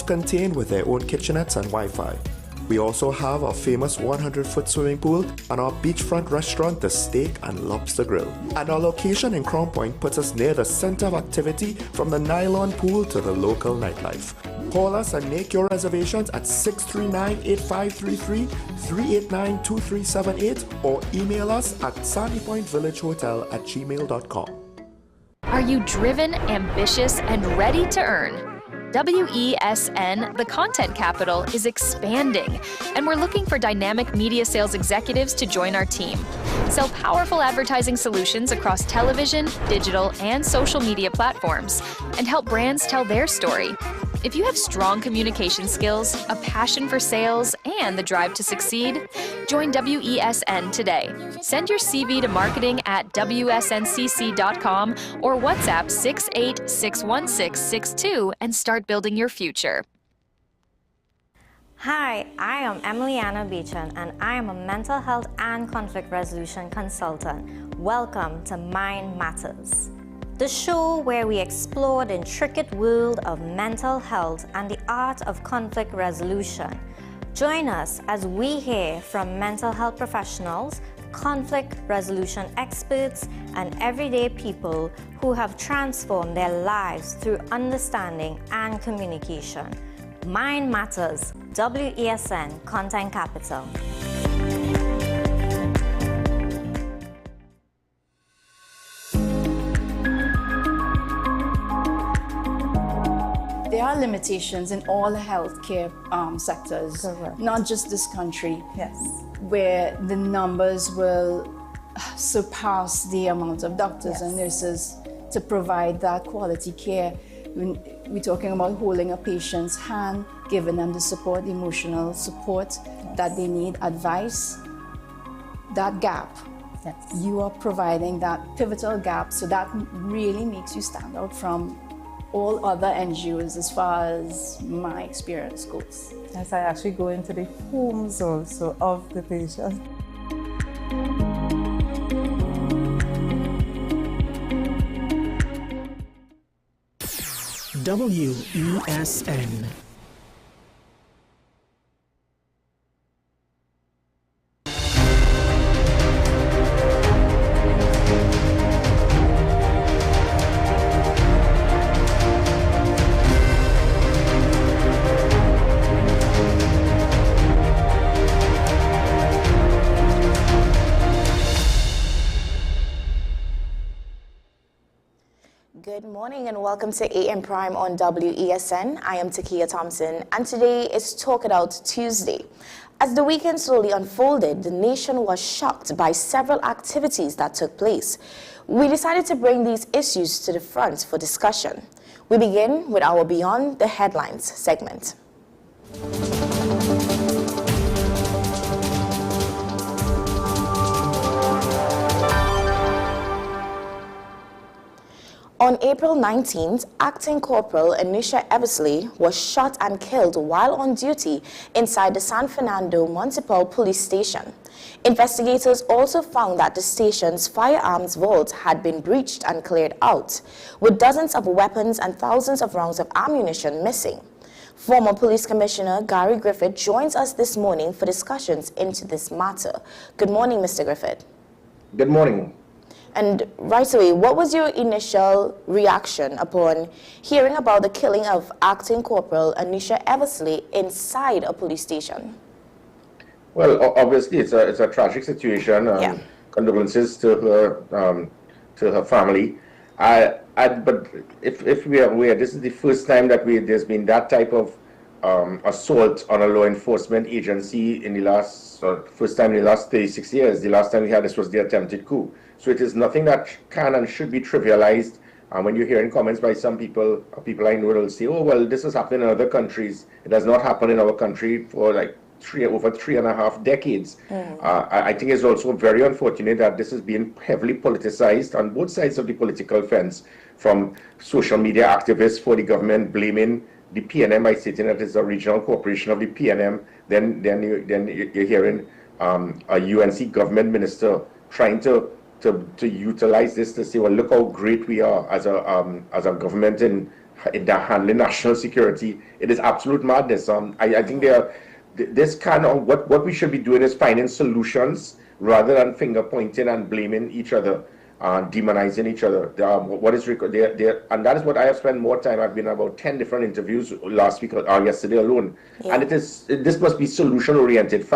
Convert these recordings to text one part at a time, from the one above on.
self-contained with their own kitchenettes and Wi-Fi. We also have our famous 100-foot swimming pool and our beachfront restaurant, the Steak and Lobster Grill. And our location in Crown Point puts us near the center of activity from the nylon pool to the local nightlife. Call us and make your reservations at 639-8533, 389-2378 or email us at sandypointvillagehotel@gmail.com. Are you driven, ambitious, and ready to earn? WESN, the content capital, is expanding, and we're looking for dynamic media sales executives to join our team. Sell powerful advertising solutions across television, digital, and social media platforms, and help brands tell their story. If you have strong communication skills, a passion for sales, and the drive to succeed, join WESN today. Send your CV to marketing@wsncc.com or WhatsApp 6861662 and start building your future. Hi, I am Emiliana Beechan and I am a mental health and conflict resolution consultant. Welcome to Mind Matters, the show where we explore the intricate world of mental health and the art of conflict resolution. Join us as we hear from mental health professionals, conflict resolution experts, and everyday people who have transformed their lives through understanding and communication. Mind Matters, WESN Content Capital. There are limitations in all healthcare sectors, Correct. not just this country, Yes. where the numbers will surpass the amount of doctors and Yes. nurses to provide that quality care. When we're talking about holding a patient's hand, giving them the support, emotional support that they need, advice, that gap. Yes. You are providing that pivotal gap, so that really makes you stand out from all other NGOs as far as my experience goes. As I actually go into the homes also of the patient. WESN. Good morning and welcome to AM Prime on WESN. I am Takia Thompson and today is Talk It Out Tuesday. As the weekend slowly unfolded, the nation was shocked by several activities that took place. We decided to bring these issues to the front for discussion. We begin with our Beyond the Headlines segment. On April 19th, Acting Corporal Anisha Eversley was shot and killed while on duty inside the San Fernando Municipal Police Station. Investigators also found that the station's firearms vault had been breached and cleared out, with dozens of weapons and thousands of rounds of ammunition missing. Former Police Commissioner Gary Griffith joins us this morning for discussions into this matter. Good morning, Mr. Griffith. Good morning. And right away, what was your initial reaction upon hearing about the killing of Acting Corporal Anisha Eversley inside a police station? Well, obviously, it's a tragic situation. Yeah. Condolences to her family. But if we are aware, this is the first time that there's been that type of assault on a law enforcement agency in the first time in the last 36 years. The last time we had this was the attempted coup. So it is nothing that can and should be trivialized. When you're hearing comments by some people, people I know will say, oh, well, this has happened in other countries. It has not happened in our country for like over 3.5 decades. I think it's also very unfortunate that this is being heavily politicized on both sides of the political fence, from social media activists for the government blaming the PNM by stating that it's a regional corporation of the PNM. Then you're hearing a UNC government minister trying to utilize this to say, well, look how great we are as a government in handling national security. It is absolute madness. I think what we should be doing is finding solutions rather than finger pointing and blaming each other, demonizing each other. What is and that is what I have spent more time. I've been about 10 different interviews last week or yesterday alone, and this must be solution oriented.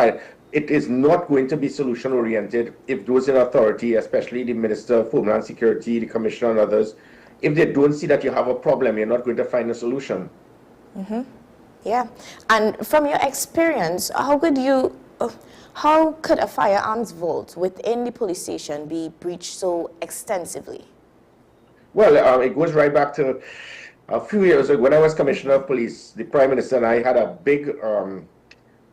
It is not going to be solution oriented if those in authority, especially the Minister of Homeland Security, the Commissioner, and others, if they don't see that you have a problem, you're not going to find a solution. Yeah, and from your experience, how could a firearms vault within the police station be breached so extensively? Well, it goes right back to a few years ago when I was Commissioner of Police. The Prime Minister and I had a big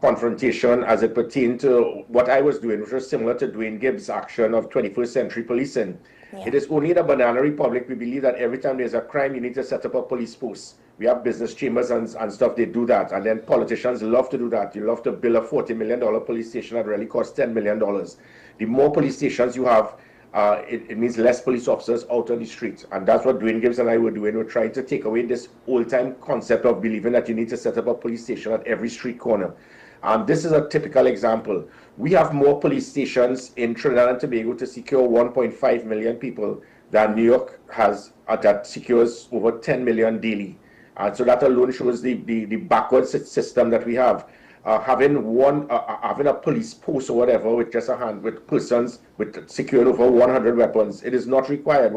confrontation as it pertained to what I was doing, which was similar to Dwayne Gibbs' action of 21st century policing. It is only in a banana republic we believe that every time there's a crime, you need to set up a police post. We have business chambers and stuff, they do that. And then politicians love to do that. You love to build a $40 million police station that really costs $10 million. The more police stations you have, it means less police officers out on the street. And that's what Dwayne Gibbs and I were doing. We're trying to take away this old-time concept of believing that you need to set up a police station at every street corner. And this is a typical example. We have more police stations in Trinidad and Tobago to secure 1.5 million people than New York has that secures over 10 million daily. And so that alone shows the backwards system that we have. Having a police post or whatever with just a hand, with persons with secured over 100 weapons, it is not required.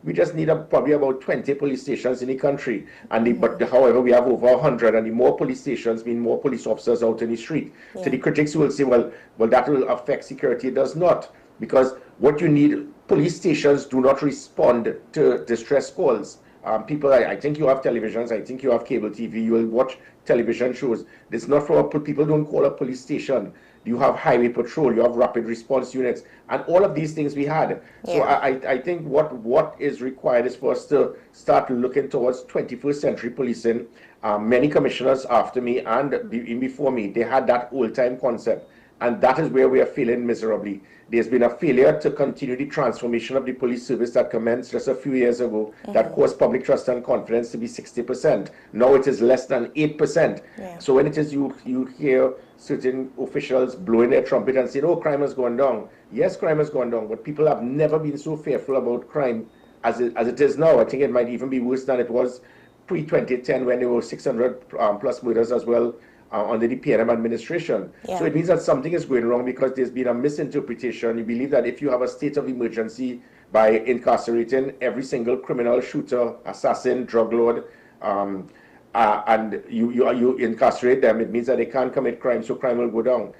We just need probably about 20 police stations in the country. However, we have over 100, and the more police stations mean more police officers out in the street. So the critics will say, well, that will affect security. It does not, because what you need, police stations do not respond to distress calls. People, I think you have televisions, I think you have cable TV, you will watch television shows. It's not for people don't call a police station. You have highway patrol, you have rapid response units, and all of these things we had. So I think what is required is for us to start looking towards 21st century policing. Many commissioners after me and even before me, they had that old-time concept. And that is where we are failing miserably. There's been a failure to continue the transformation of the police service that commenced just a few years ago that caused public trust and confidence to be 60%. Now it is less than 8%. So when it is you hear certain officials blowing their trumpet and saying, oh, crime has gone down. Yes, crime has gone down, but people have never been so fearful about crime as it is now. I think it might even be worse than it was pre-2010 when there were 600 plus murders as well. Under the PNM administration. So it means that something is going wrong because there's been a misinterpretation. You believe that if you have a state of emergency by incarcerating every single criminal, shooter, assassin, drug lord, and you incarcerate them, it means that they can't commit crime, so crime will go down.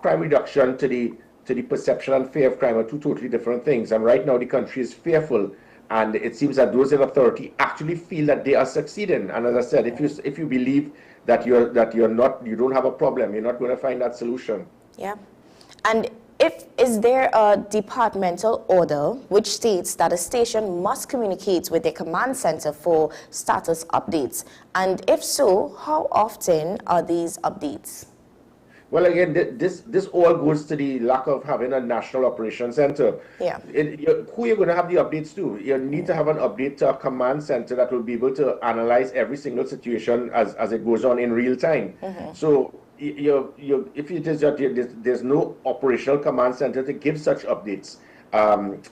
Crime reduction to the perception and fear of crime are two totally different things. And right now the country is fearful. And it seems that those in authority actually feel that they are succeeding. And as I said, if you believe that you don't have a problem, you're not going to find that solution. Yeah. And is there a departmental order which states that a station must communicate with their command center for status updates? And if so, how often are these updates? Well, again, this all goes to the lack of having a national operations center. Who you're going to have the updates to? You need to have an update to a command center that will be able to analyze every single situation as it goes on in real time. So if it is that there's no operational command center to give such updates. And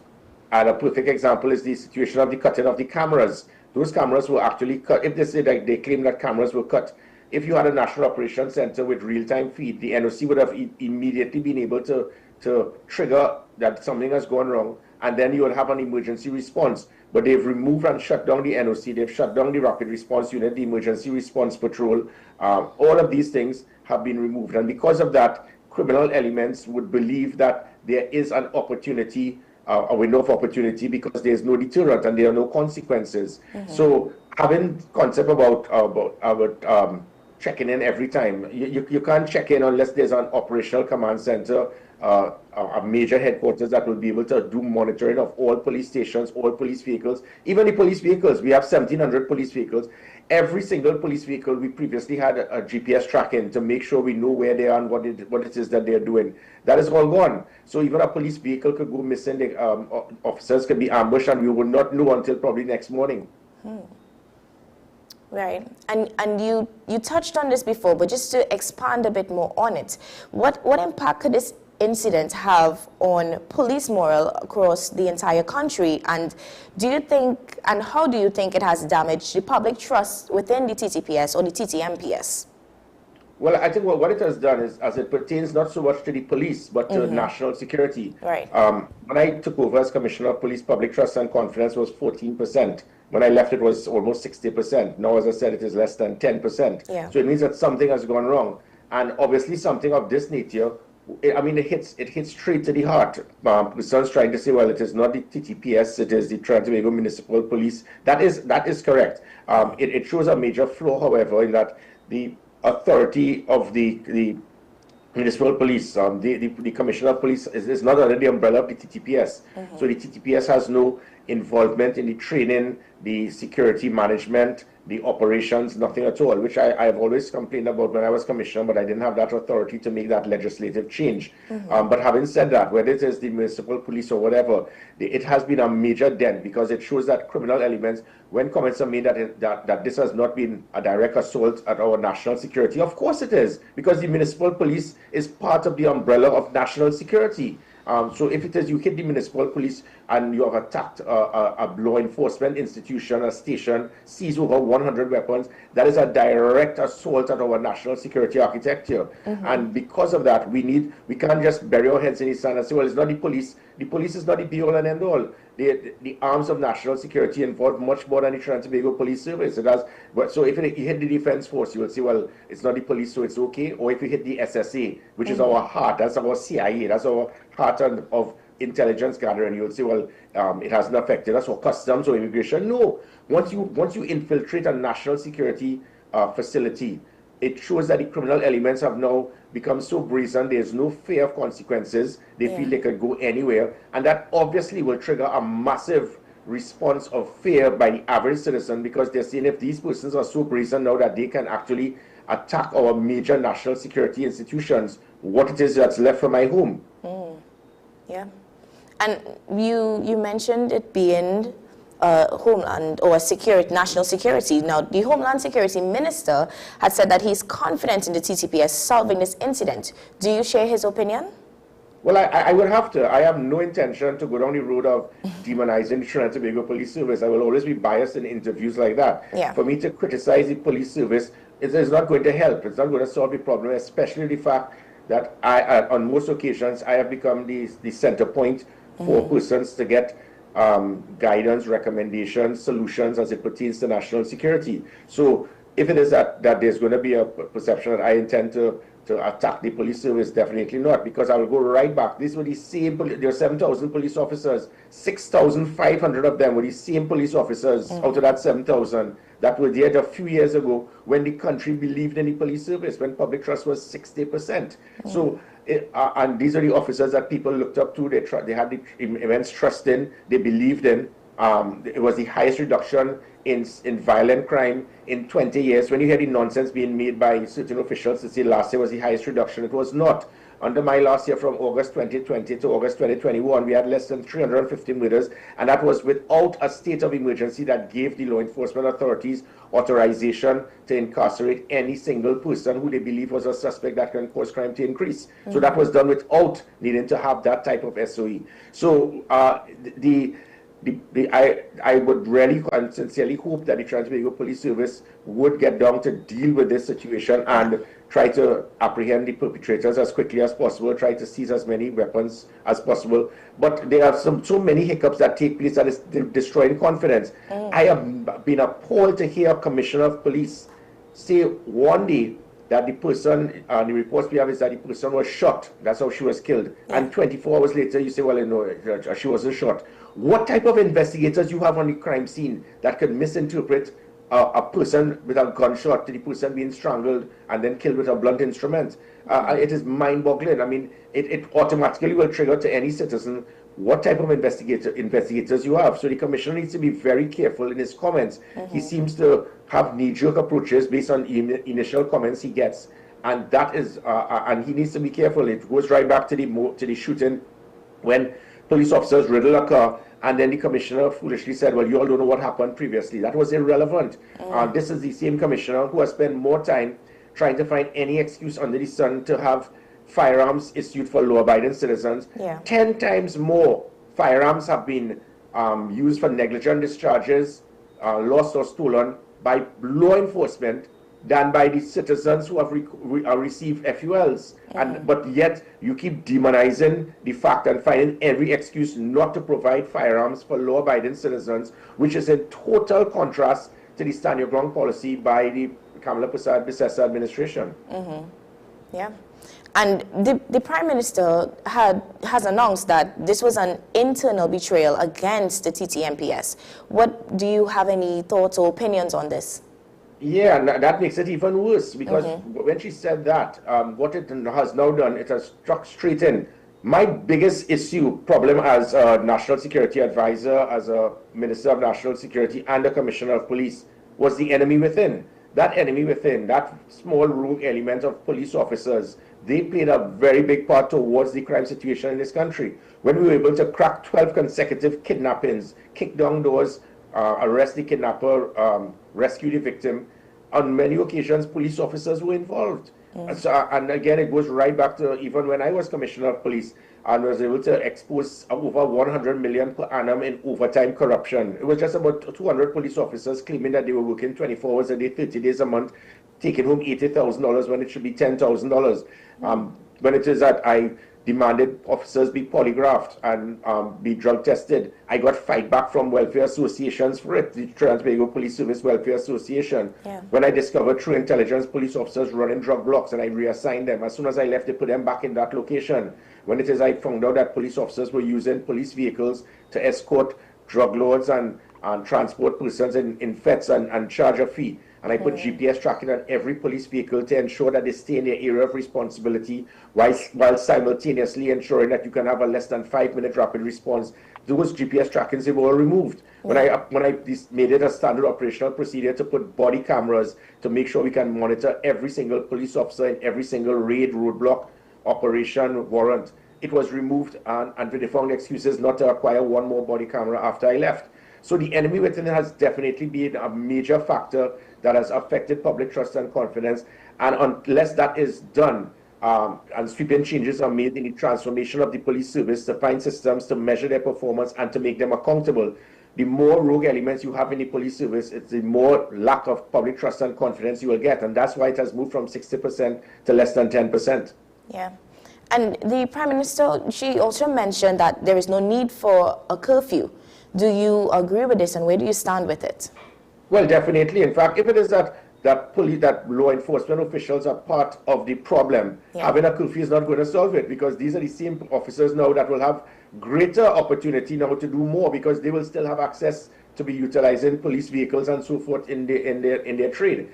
a perfect example is the situation of the cutting of the cameras. Those cameras were actually cut. If they say that they claim that cameras were cut, if you had a national operations center with real-time feed, the NOC would have immediately been able to trigger that something has gone wrong, and then you would have an emergency response. But they've removed and shut down the NOC, they've shut down the rapid response unit, the emergency response patrol. All of these things have been removed. And because of that, criminal elements would believe that there is an opportunity, a window of opportunity, because there's no deterrent and there are no consequences. So having concept about checking in every time. You can't check in unless there's an operational command center, a major headquarters that will be able to do monitoring of all police stations, all police vehicles, even the police vehicles. We have 1,700 police vehicles. Every single police vehicle, we previously had a GPS tracking to make sure we know where they are and what it is that they're doing. That is all gone. So even a police vehicle could go missing, the officers could be ambushed, and we would not know until probably next morning. Right, and you touched on this before, but just to expand a bit more on it, what impact could this incident have on police morale across the entire country, and how do you think it has damaged the public trust within the TTPS or the TTMPS? Well, I think what it has done is, as it pertains not so much to the police, but to national security. Right. When I took over as Commissioner of Police, public trust and confidence was 14%. When I left, it was almost 60%. Now, as I said, it is less than 10%. Yeah. So it means that something has gone wrong. And obviously, something of this nature, I mean, it hits straight to the heart. Someone's trying to say, well, it is not the TTPS, it is the Trinidad and Tobago Municipal Police. That is correct. It shows a major flaw, however, in that the authority of the municipal police, the commissioner of police is not under the umbrella of the TTPS. So the TTPS has no involvement in the training, the security management, the operations, nothing at all, which I have always complained about when I was commissioner, but I didn't have that authority to make that legislative change. But having said that, whether it is the municipal police or whatever, it has been a major dent, because it shows that criminal elements, when comments are made that this has not been a direct assault at our national security, of course it is, because the municipal police is part of the umbrella of national security. So if it is you hit the municipal police and you have attacked a law enforcement institution, a station, seize over 100 weapons, that is a direct assault at our national security architecture. And because of that, we can't just bury our heads in the sand and say, well, it's not the police. The police is not the be-all and end-all. The arms of national security involve much more than the Trinidad and Tobago Police Service. It has, so if you hit the Defense Force, you will say, well, it's not the police, so it's okay. Or if you hit the SSA, which is our heart, that's our CIA, that's our heart of intelligence gathering, you will say, well, it hasn't affected us, or customs or immigration. No. Once you infiltrate a national security facility, it shows that the criminal elements have now become so brazen, there's no fear of consequences. They feel they could go anywhere. And that obviously will trigger a massive response of fear by the average citizen, because they're saying, if these persons are so brazen now that they can actually attack our major national security institutions, what it is that's left for my home. Yeah. And you mentioned it being Homeland or national security. Now, the Homeland Security Minister had said that he's confident in the TTPS solving this incident. Do you share his opinion? Well, I would have to. I have no intention to go down the road of demonizing the Trinidad and Tobago Police Service. I will always be biased in interviews like that. Yeah. For me to criticize the police service is not going to help. It's not going to solve the problem, especially the fact that on most occasions, I have become the center point for persons to get guidance, recommendations, solutions as it pertains to national security. So if it is that there's going to be a perception that I intend to attack the police service, definitely not, because I will go right back. These were the same, there are 7,000 police officers, 6,500 of them were the same police officers out of that 7,000 that were there a few years ago when the country believed in the police service, when public trust was 60%. So, and these are the officers that people looked up to, they had the immense trust in, they believed in. It was the highest reduction in violent crime in 20 years. When you hear the nonsense being made by certain officials to say last year was the highest reduction, it was not. Under my last year, from August 2020 to August 2021, we had less than 350 murders, and that was without a state of emergency that gave the law enforcement authorities authorization to incarcerate any single person who they believe was a suspect that can cause crime to increase. So that was done without needing to have that type of SOE. So I would really and sincerely hope that the Trinidad and Tobago Police Service would get down to deal with this situation and try to apprehend the perpetrators as quickly as possible, try to seize as many weapons as possible. But there are so many hiccups that take place that is destroying confidence. I have been appalled to hear a commissioner of police say one day that the person, the reports we have is that the person was shot. That's how she was killed. And 24 hours later, you say, well, no, she wasn't shot. What type of investigators you have on the crime scene that could misinterpret a person with a gunshot to the person being strangled and then killed with a blunt instrument? It is mind-boggling. I mean, it automatically will trigger to any citizen what type of investigators you have. So the commissioner needs to be very careful in his comments. He seems to have knee-jerk approaches based on initial comments he gets, and that is, and he needs to be careful. It goes right back to the shooting when police officers riddle a car, and then the commissioner foolishly said, well, you all don't know what happened previously. That was irrelevant. This is the same commissioner who has spent more time trying to find any excuse under the sun to have firearms issued for law-abiding citizens. 10 times more firearms have been used for negligent discharges, lost or stolen by law enforcement than by the citizens who have received FULs. But yet you keep demonizing the fact and finding every excuse not to provide firearms for law-abiding citizens, which is in total contrast to the stand your ground policy by the Kamala Persad-Bissessar administration. Yeah. And the Prime Minister has announced that this was an internal betrayal against the TTMPS. What do you have any thoughts or opinions on this? Yeah, and that makes it even worse, because when she said that, what it has now done, it has struck straight in. My biggest problem as a national security advisor, as a minister of national security and a commissioner of police, was the enemy within. That enemy within, that small rogue element of police officers, they played a very big part towards the crime situation in this country. When we were able to crack 12 consecutive kidnappings, kick down doors, arrest the kidnapper, rescue the victim, on many occasions police officers were involved. And again, it goes right back to even when I was commissioner of police and was able to expose over 100 million per annum in overtime corruption. It was just about 200 police officers claiming that they were working 24 hours a day, 30 days a month, taking home $80,000 when it should be $10,000. When it is that I demanded officers be polygraphed and be drug tested, I got fight back from welfare associations for it, the Trans-Tobago Police Service Welfare Association. When I discovered through intelligence police officers running drug blocks, and I reassigned them. As soon as I left, they put them back in that location. When it is I found out that police officers were using police vehicles to escort drug lords and transport persons in FETs and charge a fee. And I put GPS tracking on every police vehicle to ensure that they stay in their area of responsibility while simultaneously ensuring that you can have a less than 5-minute rapid response. Those GPS trackings, they were all removed. When I made it a standard operational procedure to put body cameras to make sure we can monitor every single police officer in every single raid, roadblock, operation, warrant, it was removed, and they found excuses not to acquire one more body camera after I left. So the enemy within it has definitely been a major factor that has affected public trust and confidence. And unless that is done, and sweeping changes are made in the transformation of the police service to find systems to measure their performance and to make them accountable, the more rogue elements you have in the police service, it's the more lack of public trust and confidence you will get. And that's why it has moved from 60% to less than 10%. Yeah. And the Prime Minister, she also mentioned that there is no need for a curfew. Do you agree with this, and where do you stand with it? Well, definitely. In fact, if it is that law enforcement officials are part of the problem, having a curfew is not going to solve it, because these are the same officers now that will have greater opportunity now to do more, because they will still have access to be utilizing police vehicles and so forth in their trade.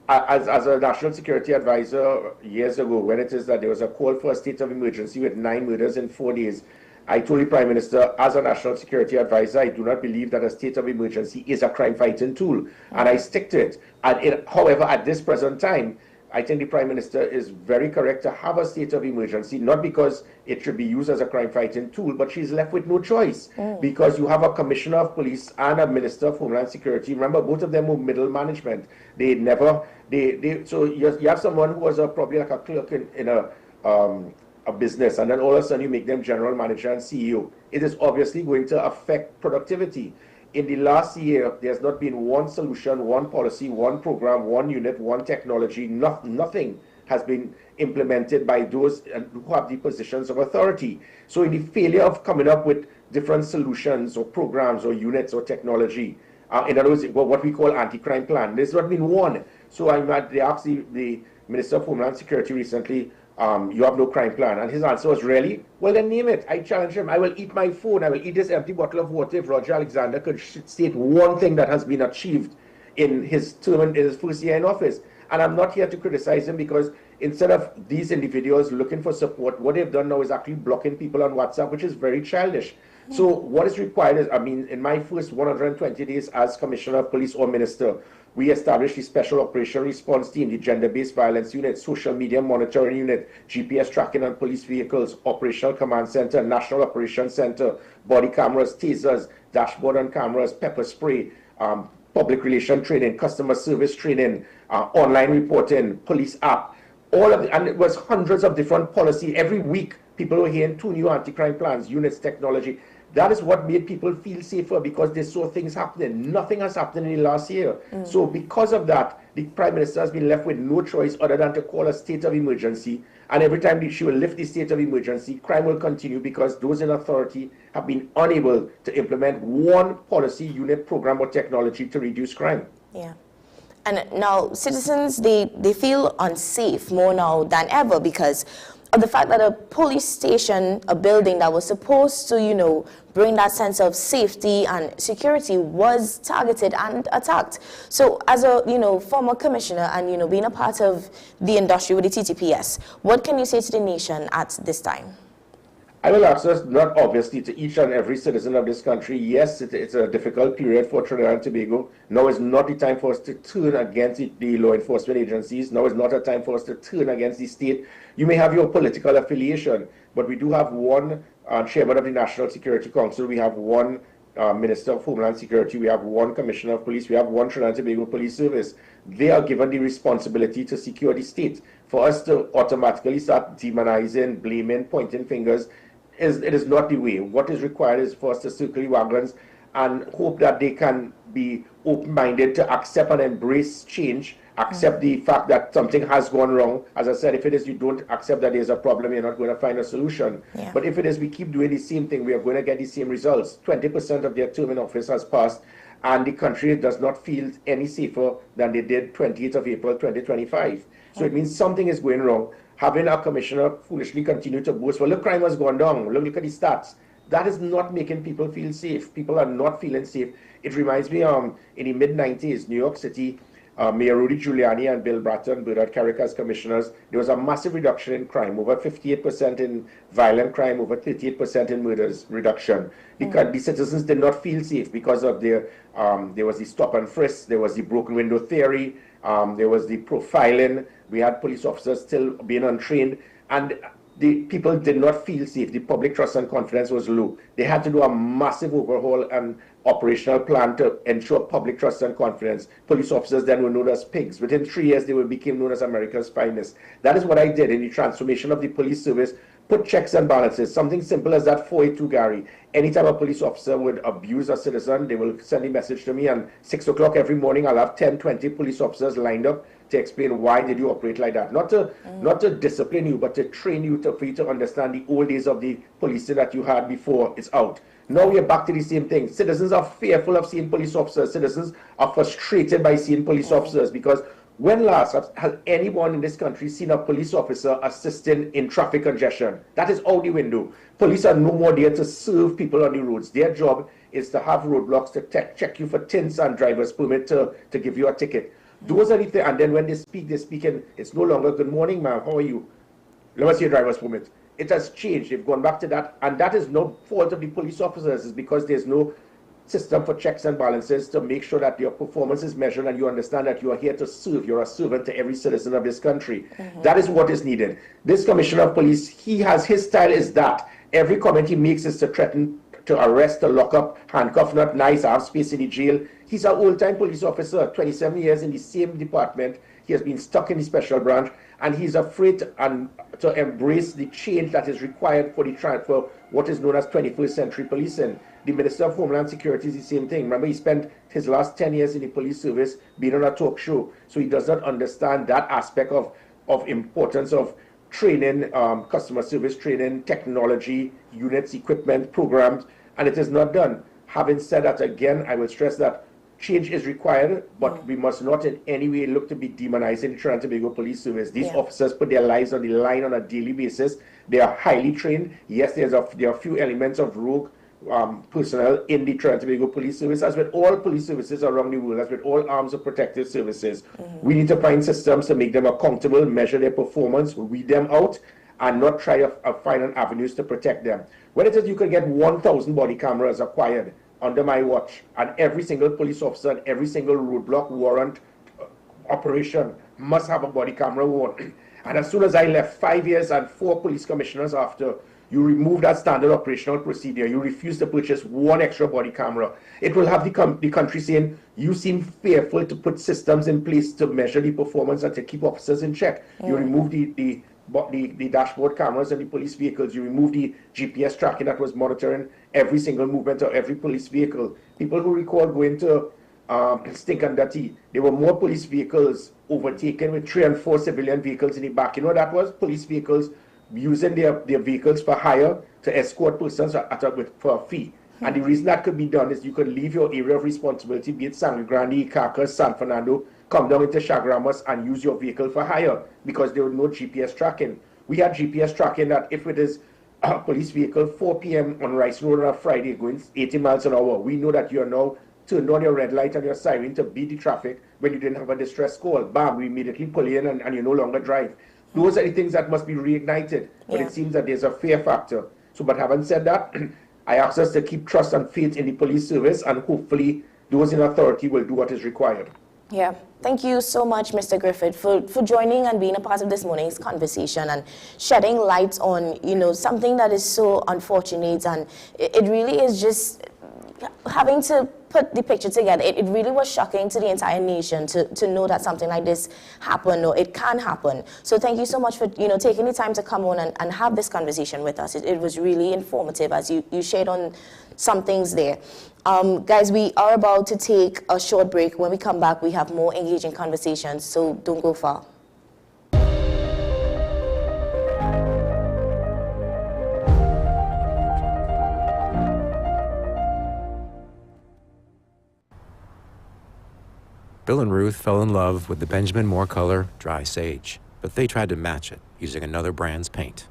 As a national security advisor years ago, when it is that there was a call for a state of emergency with 9 murders in 4 days, I told the Prime Minister, as a national security advisor, I do not believe that a state of emergency is a crime-fighting tool, and I stick to it. However, at this present time, I think the Prime Minister is very correct to have a state of emergency, not because it should be used as a crime-fighting tool, but she's left with no choice, because you have a Commissioner of Police and a Minister of Homeland Security. Remember, both of them were middle management. So you have someone who was probably like a clerk in a business, and then all of a sudden you make them general manager and CEO. It is obviously going to affect productivity. In the last year, there's not been one solution, one policy, one program, one unit, one technology. Nothing has been implemented by those who have the positions of authority. So in the failure of coming up with different solutions or programs or units or technology, in other words, what we call anti-crime plan, there's not been one. So they asked the Minister of Homeland Security recently, you have no crime plan. And his answer was, really? Well, then name it. I challenge him. I will eat my phone. I will eat this empty bottle of water if Roger Alexander could state one thing that has been achieved in his term, in his first year in office. And I'm not here to criticize him, because instead of these individuals looking for support, what they've done now is actually blocking people on WhatsApp, which is very childish. So what is required is, I mean, in my first 120 days as Commissioner of Police or Minister, we established the Special Operation Response Team, the Gender-Based Violence Unit, Social Media Monitoring Unit, GPS Tracking on Police Vehicles, Operational Command Center, National Operations Center, body cameras, tasers, dashboard on cameras, pepper spray, public relation training, customer service training, online reporting, police app, all of and it was hundreds of different policies. Every week, people were hearing 2 new anti-crime plans, units, technology. That is what made people feel safer because they saw things happening. Nothing has happened in the last year. So because of that, the Prime Minister has been left with no choice other than to call a state of emergency. And every time she will lift the state of emergency, crime will continue because those in authority have been unable to implement one policy, unit, program, or technology to reduce crime. Yeah. And now citizens, they feel unsafe more now than ever because of the fact that a police station, a building that was supposed to, you know, bring that sense of safety and security was targeted and attacked. So as a, you know, former commissioner and, you know, being a part of the industry with the TTPS, what can you say to the nation at this time? I will answer not obviously to each and every citizen of this country. Yes, it's a difficult period for Trinidad and Tobago. Now is not the time for us to turn against the law enforcement agencies. Now is not a time for us to turn against the state. You may have your political affiliation, but we do have one chairman of the National Security Council. We have one Minister of Homeland Security. We have one Commissioner of Police. We have one Trinidad and Tobago Police Service. They are given the responsibility to secure the state. For us to automatically start demonizing, blaming, pointing fingers, it is not the way. What is required is for us to circle the wagons and hope that they can be open-minded to accept and embrace change, accept the fact that something has gone wrong. As I said, if it is you don't accept that there's a problem, you're not going to find a solution. Yeah. But if it is we keep doing the same thing, we are going to get the same results. 20% of their term in office has passed, and the country does not feel any safer than they did 28th of April 2025. So it means something is going wrong. Having a commissioner foolishly continue to boast, well, look, crime has gone down. Look at the stats. That is not making people feel safe. People are not feeling safe. It reminds me, in the mid-90s, New York City, Mayor Rudy Giuliani and Bill Bratton, Bernard Carrick as commissioners, there was a massive reduction in crime, over 58% in violent crime, over 38% in murders reduction. The citizens did not feel safe because of there was the stop and frisk, there was the broken window theory, there was the profiling. We had police officers still being untrained, and the people did not feel safe. The public trust and confidence was low. They had to do a massive overhaul and operational plan to ensure public trust and confidence. Police officers then were known as pigs. Within 3 years, they became known as America's finest. That is what I did in the transformation of the police service. Put checks and balances. Something simple as that 482 Gary. Anytime a police officer would abuse a citizen, they will send a message to me, and 6 o'clock every morning, I'll have 10, 20 police officers lined up to explain why did you operate like that. Not to discipline you, but to train you for you to understand the old days of the policing that you had before it's out. Now we are back to the same thing. Citizens are fearful of seeing police officers. Citizens are frustrated by seeing police officers because when last has anyone in this country seen a police officer assisting in traffic congestion? That is out the window. Police are no more there to serve people on the roads. Their job is to have roadblocks, to check you for tints and driver's permit to give you a ticket. Those are the things. And then when they speak in, it's no longer, good morning, ma'am, how are you? Let me see your driver's permit. It has changed. They've gone back to that. And that is no fault of the police officers. It's because there's no system for checks and balances to make sure that your performance is measured and you understand that you are here to serve. You're a servant to every citizen of this country. That is what is needed. This commissioner of police, his style is that. Every comment he makes is to threaten to arrest, to lock up, handcuff, not nice, have space in the jail. He's an old-time police officer, 27 years in the same department. He has been stuck in the special branch, and he's afraid to embrace the change that is required for what is known as 21st century policing. The Minister of Homeland Security is the same thing. Remember, he spent his last 10 years in the police service being on a talk show, so he does not understand that aspect of importance of training, customer service training, technology, units, equipment, programs, and it is not done. Having said that, again, I will stress that change is required, but we must not in any way look to be demonizing the Trinidad and Tobago Police Service. These officers put their lives on the line on a daily basis. They are highly trained. Yes, there are a few elements of rogue personnel in the Trinidad and Tobago Police Service, as with all police services around the world, as with all arms of protective services. We need to find systems to make them accountable, measure their performance, weed them out, and not try to find avenues to protect them. When it is you could get 1,000 body cameras acquired under my watch, and every single police officer and every single roadblock warrant operation must have a body camera warrant. And as soon as I left, 5 years and 4 police commissioners after, you remove that standard operational procedure. You refuse to purchase 1 extra body camera. It will have the country saying, you seem fearful to put systems in place to measure the performance and to keep officers in check. You remove the dashboard cameras in the police vehicles. You remove the GPS tracking that was monitoring every single movement of every police vehicle. People who recall going to ICNTT, there were more police vehicles overtaken with 3 and 4 civilian vehicles in the back. You know what that was? Police vehicles using their vehicles for hire to escort persons for a fee. And the reason that could be done is you could leave your area of responsibility, be it Sangre Grande, Caracas, San Fernando, come down into Chaguaramas and use your vehicle for hire because there was no GPS tracking. We had GPS tracking that if it is a police vehicle 4 p.m. on Rice Road on a Friday going 80 miles an hour, we know that you are now turned on your red light and your siren to beat the traffic when you didn't have a distress call. Bam, we immediately pull you in and you no longer drive. Those are the things that must be reignited, but it seems that there's a fear factor. So, but having said that, I ask us to keep trust and faith in the police service, and hopefully those in authority will do what is required. Yeah. Thank you so much, Mr. Griffith, for joining and being a part of this morning's conversation and shedding light on, something that is so unfortunate, and it really is just having to put the picture together. It really was shocking to the entire nation to know that something like this happened, or it can happen. So thank you so much for taking the time to come on and have this conversation with us. It was really informative as you shared on some things there. Guys, we are about to take a short break. When we come back, we have more engaging conversations, so don't go far. Bill and Ruth fell in love with the Benjamin Moore color Dry Sage, but they tried to match it using another brand's paint.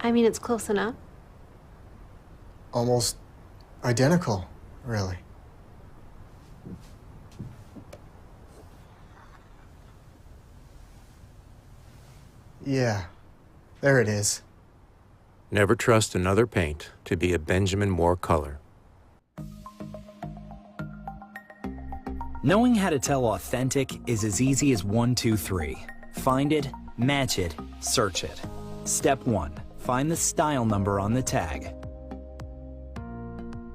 I mean, it's close enough. Almost identical, really. Yeah, there it is. Never trust another paint to be a Benjamin Moore color. Knowing how to tell authentic is as easy as 1, 2, 3. Find it, match it, search it. Step 1. Find the style number on the tag.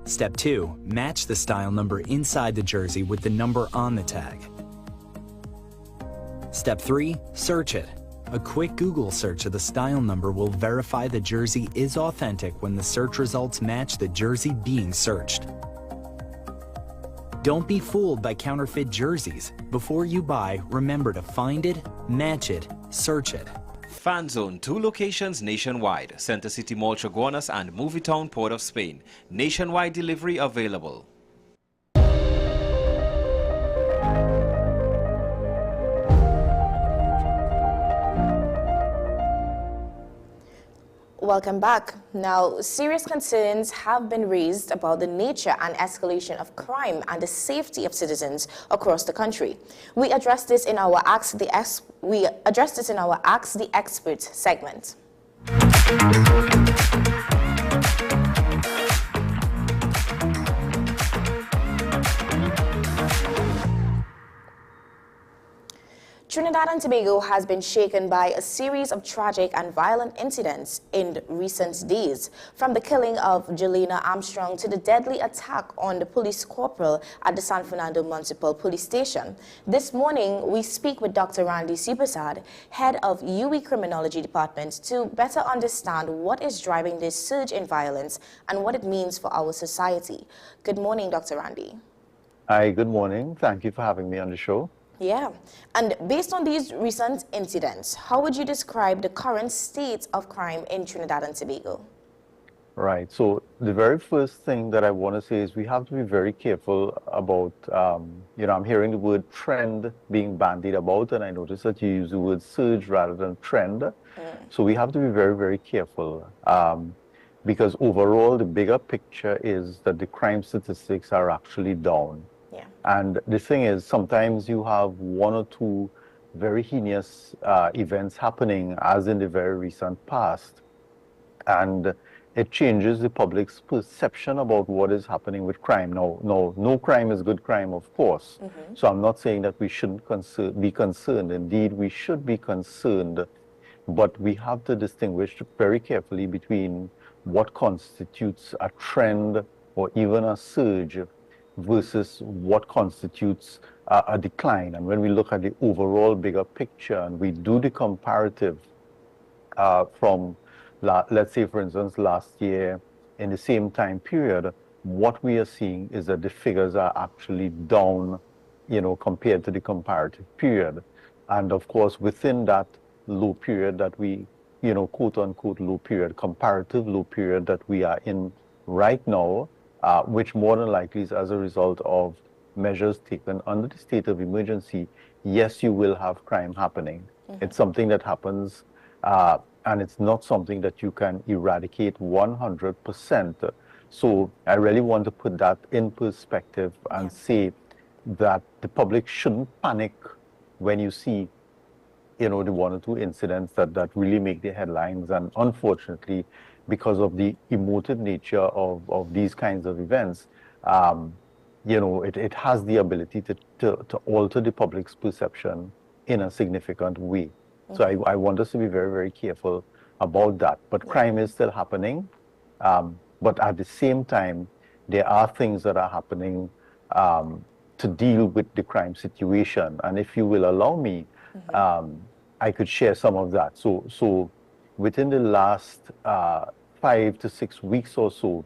Step 2. Match the style number inside the jersey with the number on the tag. Step 3. Search it. A quick Google search of the style number will verify the jersey is authentic when the search results match the jersey being searched. Don't be fooled by counterfeit jerseys. Before you buy, remember to find it, match it, search it. Fan Zone, 2 locations nationwide. Center City Mall, Chaguanas, and Movietown, Port of Spain. Nationwide delivery available. Welcome back. Now, serious concerns have been raised about the nature and escalation of crime and the safety of citizens across the country. We addressed this in our Ask the Expert segment. Trinidad and Tobago has been shaken by a series of tragic and violent incidents in recent days, from the killing of Jelena Armstrong to the deadly attack on the police corporal at the San Fernando Municipal Police Station. This morning, we speak with Dr. Randy Supersad, head of UE Criminology Department, to better understand what is driving this surge in violence and what it means for our society. Good morning, Dr. Randy. Hi, good morning. Thank you for having me on the show. Yeah, and based on these recent incidents, how would you describe the current state of crime in Trinidad and Tobago? Right, so the very first thing that I want to say is we have to be very careful about, I'm hearing the word trend being bandied about, and I notice that you use the word surge rather than trend. So we have to be very, very careful because overall the bigger picture is that the crime statistics are actually down. And the thing is, sometimes you have 1 or 2 very heinous events happening, as in the very recent past. And it changes the public's perception about what is happening with crime. No crime is good crime, of course. So I'm not saying that we shouldn't be concerned. Indeed, we should be concerned, but we have to distinguish very carefully between what constitutes a trend or even a surge versus what constitutes a decline. And when we look at the overall bigger picture and we do the comparative from, let's say, for instance, last year in the same time period, what we are seeing is that the figures are actually down, compared to the comparative period. And of course, within that low period that we, quote unquote low period, comparative low period that we are in right now, which more than likely is as a result of measures taken under the state of emergency, yes, you will have crime happening. It's something that happens, and it's not something that you can eradicate 100%. So I really want to put that in perspective and say that the public shouldn't panic when you see, the one or two incidents that really make the headlines. And unfortunately, because of the emotive nature of these kinds of events, it has the ability to alter the public's perception in a significant way. So I want us to be very, very careful about that. But crime is still happening. But at the same time, there are things that are happening to deal with the crime situation. And if you will allow me, I could share some of that. So within the last 5 to 6 weeks or so,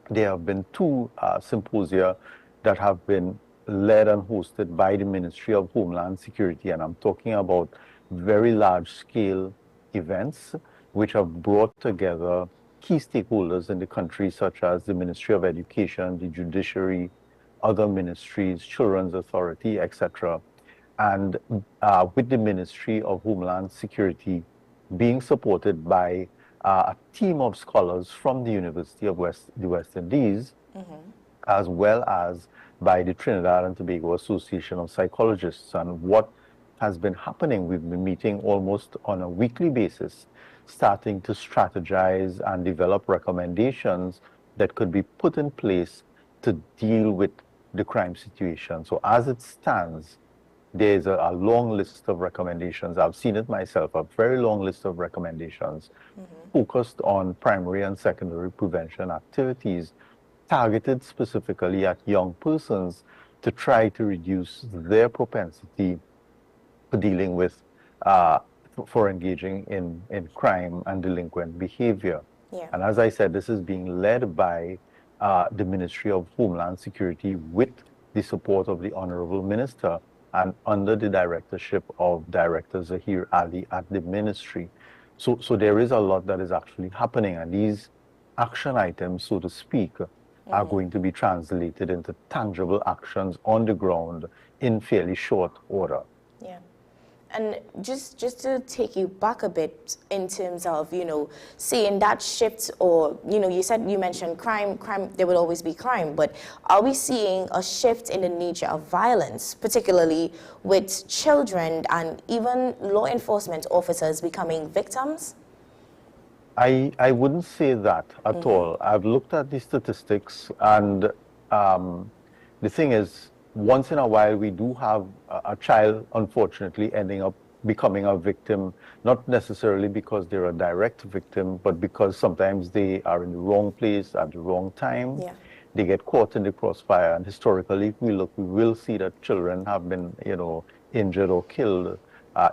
there have been 2 symposia that have been led and hosted by the Ministry of Homeland Security. And I'm talking about very large-scale events which have brought together key stakeholders in the country, such as the Ministry of Education, the Judiciary, other ministries, Children's Authority, etc. And with the Ministry of Homeland Security being supported by a team of scholars from the University of the West Indies, as well as by the Trinidad and Tobago Association of Psychologists. And what has been happening, we've been meeting almost on a weekly basis, starting to strategize and develop recommendations that could be put in place to deal with the crime situation. So as it stands, there's a long list of recommendations. I've seen it myself, a very long list of recommendations focused on primary and secondary prevention activities targeted specifically at young persons to try to reduce their propensity for dealing with, for engaging in crime and delinquent behavior. And as I said, this is being led by the Ministry of Homeland Security with the support of the Honorable Minister and under the directorship of Director Zahir Ali at the ministry. So there is a lot that is actually happening, and these action items, so to speak, are going to be translated into tangible actions on the ground in fairly short order. Yeah. And just to take you back a bit in terms of, seeing that shift, or, you mentioned crime, there will always be crime, but are we seeing a shift in the nature of violence, particularly with children and even law enforcement officers becoming victims? I wouldn't say that at all. I've looked at the statistics, and the thing is, once in a while we do have a child, unfortunately, ending up becoming a victim, not necessarily because they're a direct victim, but because sometimes they are in the wrong place at the wrong time. They get caught in the crossfire, and historically, if we look, we will see that children have been, injured or killed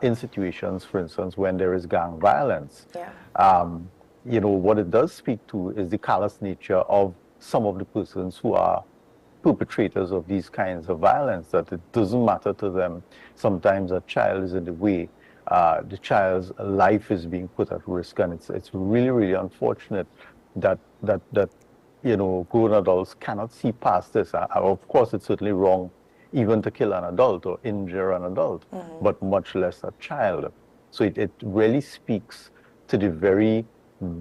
in situations, for instance, when there is gang violence. What it does speak to is the callous nature of some of the persons who are perpetrators of these kinds of violence, that it doesn't matter to them. Sometimes a child is in the way, the child's life is being put at risk, and it's really, really unfortunate that grown adults cannot see past this. Of course, it's certainly wrong even to kill an adult or injure an adult, but much less a child. So it really speaks to the very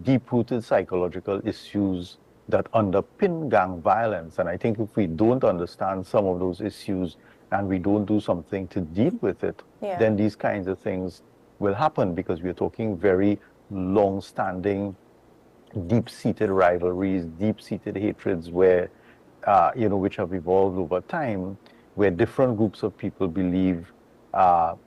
deep-rooted psychological issues that underpin gang violence. And I think if we don't understand some of those issues, and we don't do something to deal with it, then these kinds of things will happen, because we're talking very long-standing, deep-seated rivalries, deep-seated hatreds where, which have evolved over time, where different groups of people believe that,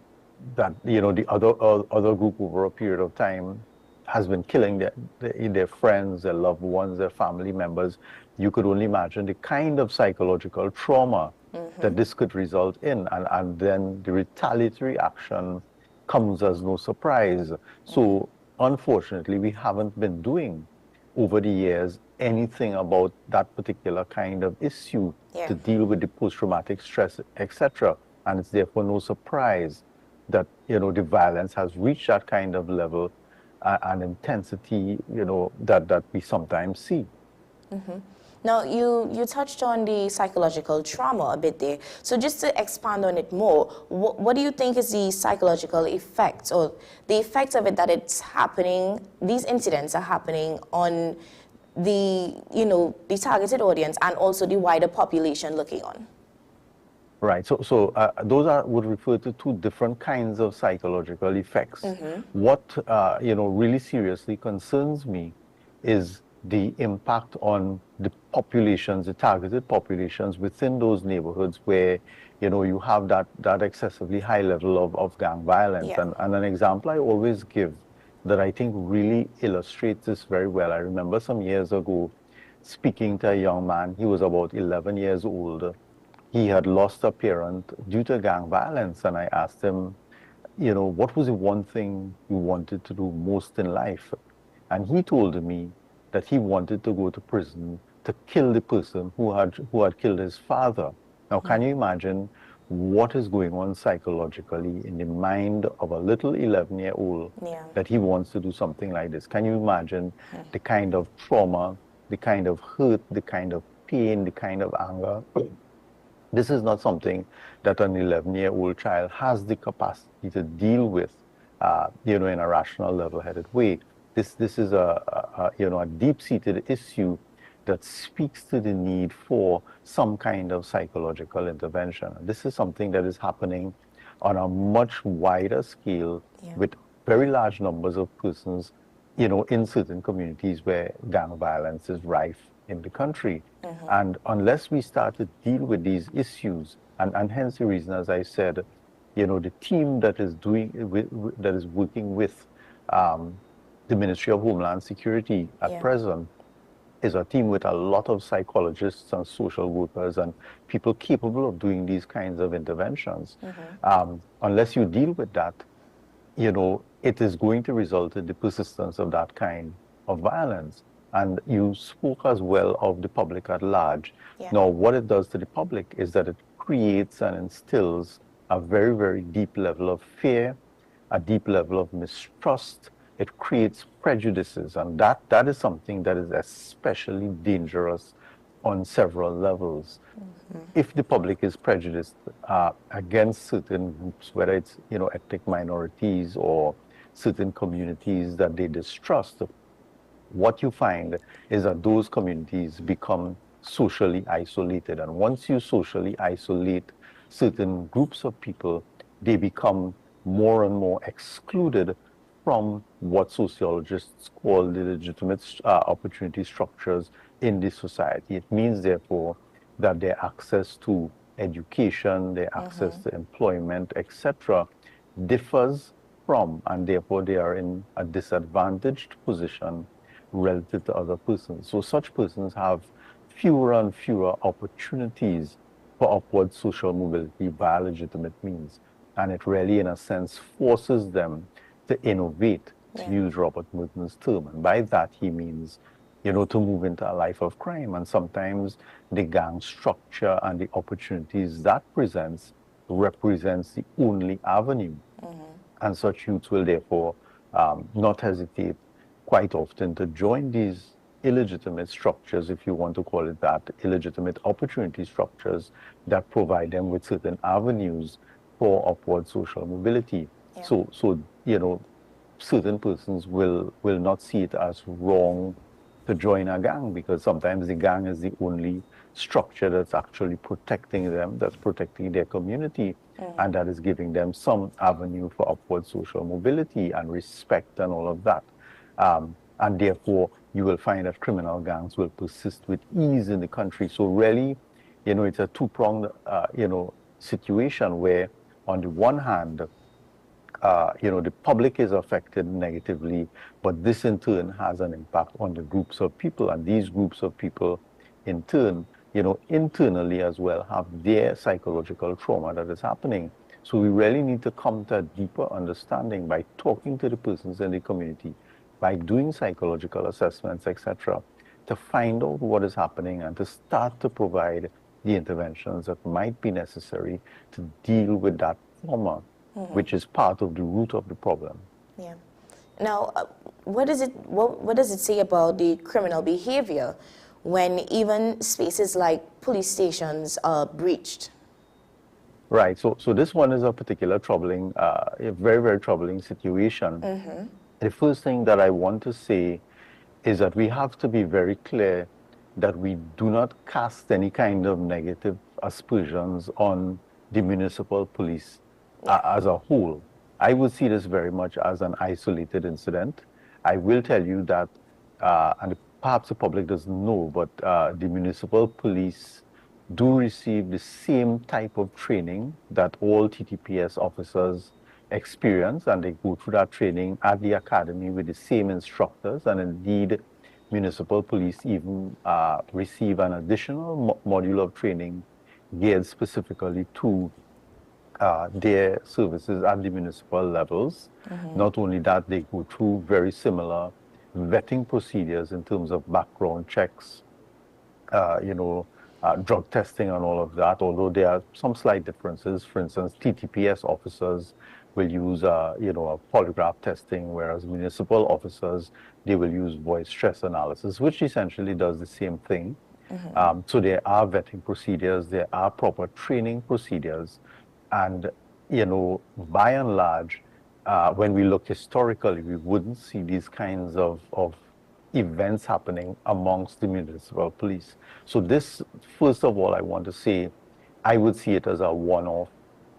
the other group over a period of time has been killing their friends, their loved ones, their family members. You could only imagine the kind of psychological trauma that this could result in, and then the retaliatory action comes as no surprise. So unfortunately, we haven't been doing over the years anything about that particular kind of issue to deal with the post-traumatic stress, etc. And it's therefore no surprise that, the violence has reached that kind of level and intensity, that we sometimes see. Now, you touched on the psychological trauma a bit there. So just to expand on it more, what do you think is the psychological effect, or the effect of it that it's happening, these incidents are happening on the, the targeted audience and also the wider population looking on? Right. So those would refer to two different kinds of psychological effects. What really seriously concerns me is the impact on the populations, the targeted populations within those neighborhoods where you have that excessively high level of gang violence. And an example I always give that I think really illustrates this very well. I remember some years ago speaking to a young man. He was about 11 years old. He had lost a parent due to gang violence, and I asked him, what was the one thing you wanted to do most in life? And he told me that he wanted to go to prison to kill the person who had killed his father. Now, can you imagine what is going on psychologically in the mind of a little 11-year-old that he wants to do something like this? Can you imagine the kind of trauma, the kind of hurt, the kind of pain, the kind of anger? This is not something that an 11-year-old child has the capacity to deal with, in a rational, level-headed way. This is a deep-seated issue that speaks to the need for some kind of psychological intervention. This is something that is happening on a much wider scale with very large numbers of persons, in certain communities where gang violence is rife in the country. And unless we start to deal with these issues, and hence the reason, as I said, the team that is working with the Ministry of Homeland Security at present is a team with a lot of psychologists and social workers and people capable of doing these kinds of interventions. Unless you deal with that, it is going to result in the persistence of that kind of violence. And you spoke as well of the public at large. Now, what it does to the public is that it creates and instills a very, very deep level of fear, a deep level of mistrust. It creates prejudices, and that is something that is especially dangerous on several levels. If the public is prejudiced against certain groups, whether it's ethnic minorities or certain communities that they distrust, what you find is that those communities become socially isolated. And once you socially isolate certain groups of people, they become more and more excluded from what sociologists call the legitimate opportunity structures in this society. It means, therefore, that their access to education, their access to employment, etc., differs from, and therefore they are in a disadvantaged position relative to other persons. So such persons have fewer and fewer opportunities for upward social mobility by legitimate means. And it really, in a sense, forces them to innovate, to use Robert Merton's term. And by that, he means, to move into a life of crime. And sometimes the gang structure and the opportunities that presents represents the only avenue. And such youths will therefore not hesitate quite often to join these illegitimate structures, if you want to call it that, illegitimate opportunity structures that provide them with certain avenues for upward social mobility. So certain persons will not see it as wrong to join a gang, because sometimes the gang is the only structure that's actually protecting them, that's protecting their community, and that is giving them some avenue for upward social mobility and respect and all of that. And therefore, you will find that criminal gangs will persist with ease in the country. So really, it's a two-pronged, situation where, on the one hand, the public is affected negatively, but this in turn has an impact on the groups of people, and these groups of people in turn, internally as well, have their psychological trauma that is happening. So we really need to come to a deeper understanding by talking to the persons in the community, by doing psychological assessments, etc., to find out what is happening and to start to provide the interventions that might be necessary to deal with that trauma, which is part of the root of the problem. Yeah. Now, what does it say about the criminal behavior when even spaces like police stations are breached? Right. So this one is a particular troubling, a very, very troubling situation. The first thing that I want to say is that we have to be very clear that we do not cast any kind of negative aspersions on the municipal police as a whole. I would see this very much as an isolated incident. I will tell you that, and perhaps the public doesn't know, but the municipal police do receive the same type of training that all TTPS officers experience, and they go through that training at the academy with the same instructors, and indeed municipal police even receive an additional module of training geared specifically to their services at the municipal levels. Not only that, they go through very similar vetting procedures in terms of background checks, drug testing and all of that, although there are some slight differences. For instance, TTPS officers will use a polygraph testing, whereas municipal officers, they will use voice stress analysis, which essentially does the same thing. So there are vetting procedures, there are proper training procedures, and by and large, when we look historically, we wouldn't see these kinds of events happening amongst the municipal police. So this, first of all, I want to say, I would see it as a one-off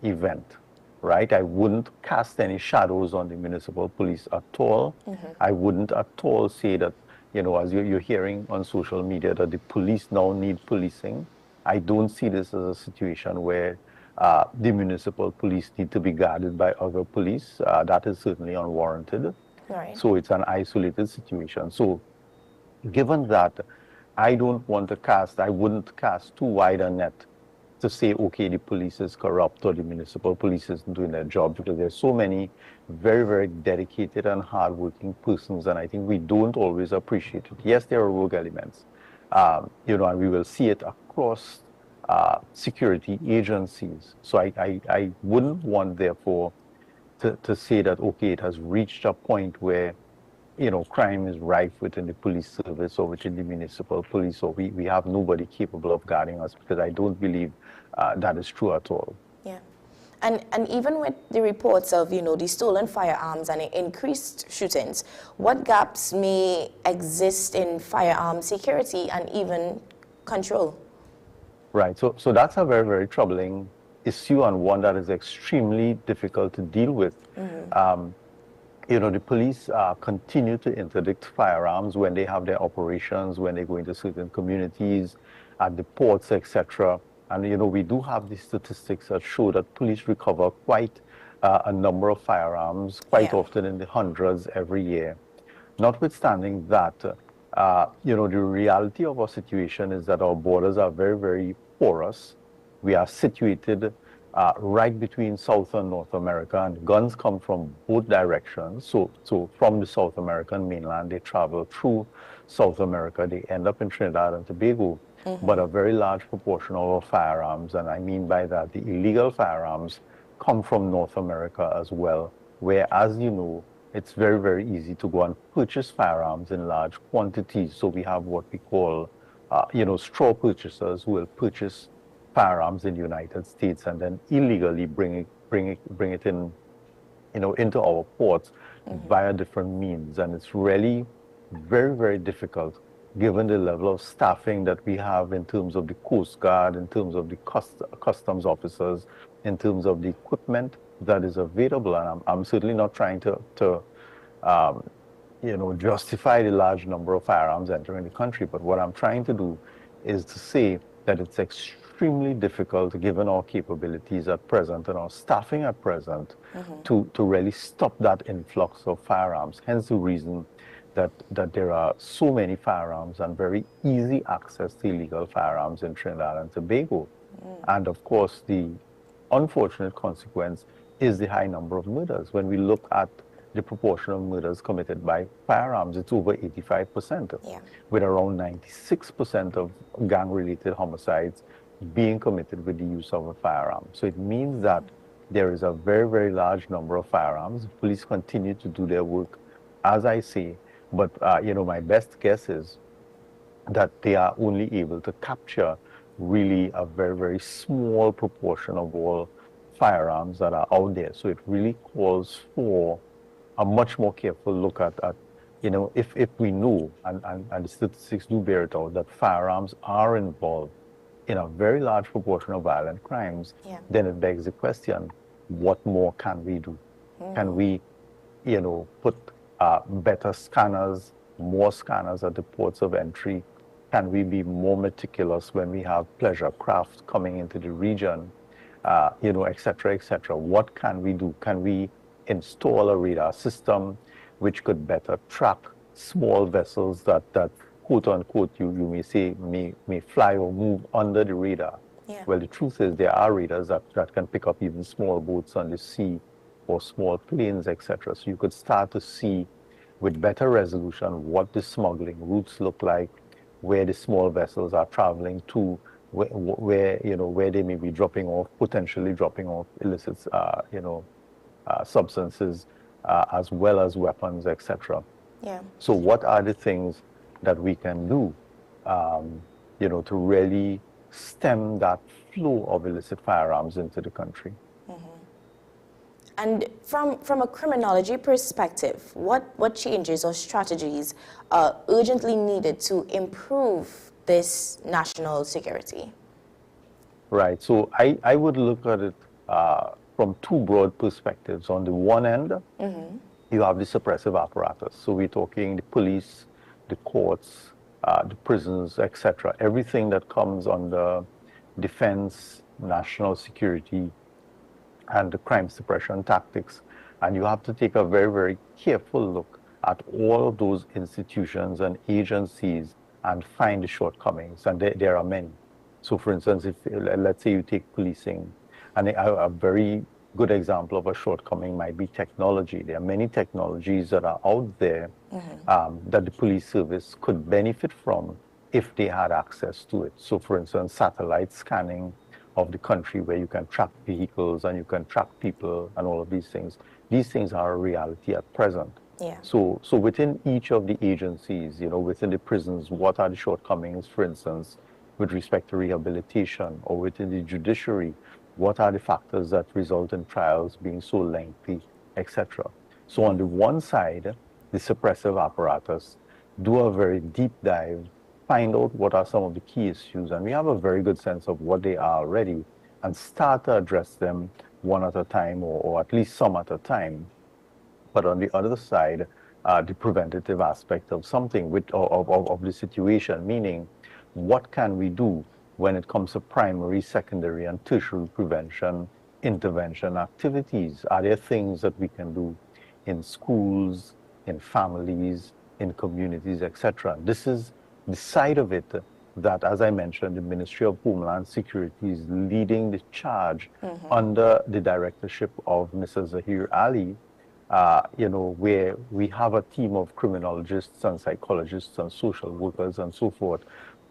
event, right? I wouldn't cast any shadows on the municipal police at all. I wouldn't at all say that, as you're hearing on social media, that the police now need policing. I don't see this as a situation where the municipal police need to be guarded by other police. That is certainly unwarranted. Right. So it's an isolated situation. So given that, I wouldn't cast too wide a net to say, okay, the police is corrupt or the municipal police isn't doing their job, because there's so many very, very dedicated and hardworking persons, and I think we don't always appreciate it. Yes, there are rogue elements, and we will see it across security agencies. So I wouldn't want, therefore, to say that, okay, it has reached a point where, crime is rife within the police service or within the municipal police, or we have nobody capable of guarding us, because I don't believe that is true at all. Yeah. And even with the reports of, the stolen firearms and increased shootings, what gaps may exist in firearm security and even control? Right. So that's a very, very troubling issue, and one that is extremely difficult to deal with. The police continue to interdict firearms when they have their operations, when they go into certain communities, at the ports, etc. And, we do have the statistics that show that police recover quite a number of firearms, quite often in the hundreds every year. Notwithstanding that, the reality of our situation is that our borders are very, very porous. We are situated right between South and North America, and guns come from both directions. So from the South American mainland, they travel through South America, they end up in Trinidad and Tobago. But a very large proportion of our firearms, and I mean by that the illegal firearms, come from North America as well, where, as you know, it's very, very easy to go and purchase firearms in large quantities. So we have what we call, straw purchasers who will purchase firearms in the United States and then illegally bring it in, into our ports via different means. And it's really very, very difficult given the level of staffing that we have in terms of the Coast Guard, in terms of the customs officers, in terms of the equipment that is available. And I'm certainly not trying to justify the large number of firearms entering the country. But what I'm trying to do is to say that it's extremely difficult, given our capabilities at present and our staffing at present, to really stop that influx of firearms. Hence the reason that there are so many firearms and very easy access to illegal firearms in Trinidad and Tobago. And of course, the unfortunate consequence is the high number of murders. When we look at the proportion of murders committed by firearms, it's over 85%, with around 96% of gang-related homicides being committed with the use of a firearm. So it means that there is a very, very large number of firearms. Police continue to do their work, as I say, but my best guess is that they are only able to capture really a very, very small proportion of all firearms that are out there. So it really calls for a much more careful look at if we know, and the statistics do bear it out, that firearms are involved in a very large proportion of violent crimes, then it begs the question, what more can we do? Can we, put better scanners, more scanners at the ports of entry? Can we be more meticulous when we have pleasure craft coming into the region, et cetera, et cetera? What can we do? Can we install a radar system which could better track small vessels that quote unquote, you may say, may fly or move under the radar? Well, the truth is there are radars that can pick up even small boats on the sea or small planes, etc. So you could start to see with better resolution what the smuggling routes look like, where the small vessels are traveling to, where they may be potentially dropping off illicit, substances, as well as weapons, etc. So what are the things that we can do, to really stem that flow of illicit firearms into the country? And from a criminology perspective, what changes or strategies are urgently needed to improve this national security? Right. So I would look at it from two broad perspectives. On the one end, you have the suppressive apparatus. So we're talking the police, the courts, the prisons, etc. Everything that comes under defense, national security, and the crime suppression tactics. And you have to take a very, very careful look at all of those institutions and agencies and find the shortcomings. And there are many. So for instance, if let's say you take policing, and a very good example of a shortcoming might be technology. There are many technologies that are out there that the police service could benefit from if they had access to it. So for instance, satellite scanning of the country, where you can track vehicles and you can track people and all of these things. These things are a reality at present. So within each of the agencies, within the prisons, what are the shortcomings, for instance, with respect to rehabilitation, or within the judiciary, what are the factors that result in trials being so lengthy, etc. So on the one side, the suppressive apparatus do a very deep dive, find out what are some of the key issues, and we have a very good sense of what they are already, and start to address them one at a time, or at least some at a time. But on the other side, the preventative aspect of something, of the situation, meaning what can we do when it comes to primary, secondary, and tertiary prevention, intervention activities? Are there things that we can do in schools, in families, in communities, etc.? This is the side of it that, as I mentioned, the Ministry of Homeland Security is leading the charge under the directorship of Mr. Zahir Ali, where we have a team of criminologists and psychologists and social workers and so forth,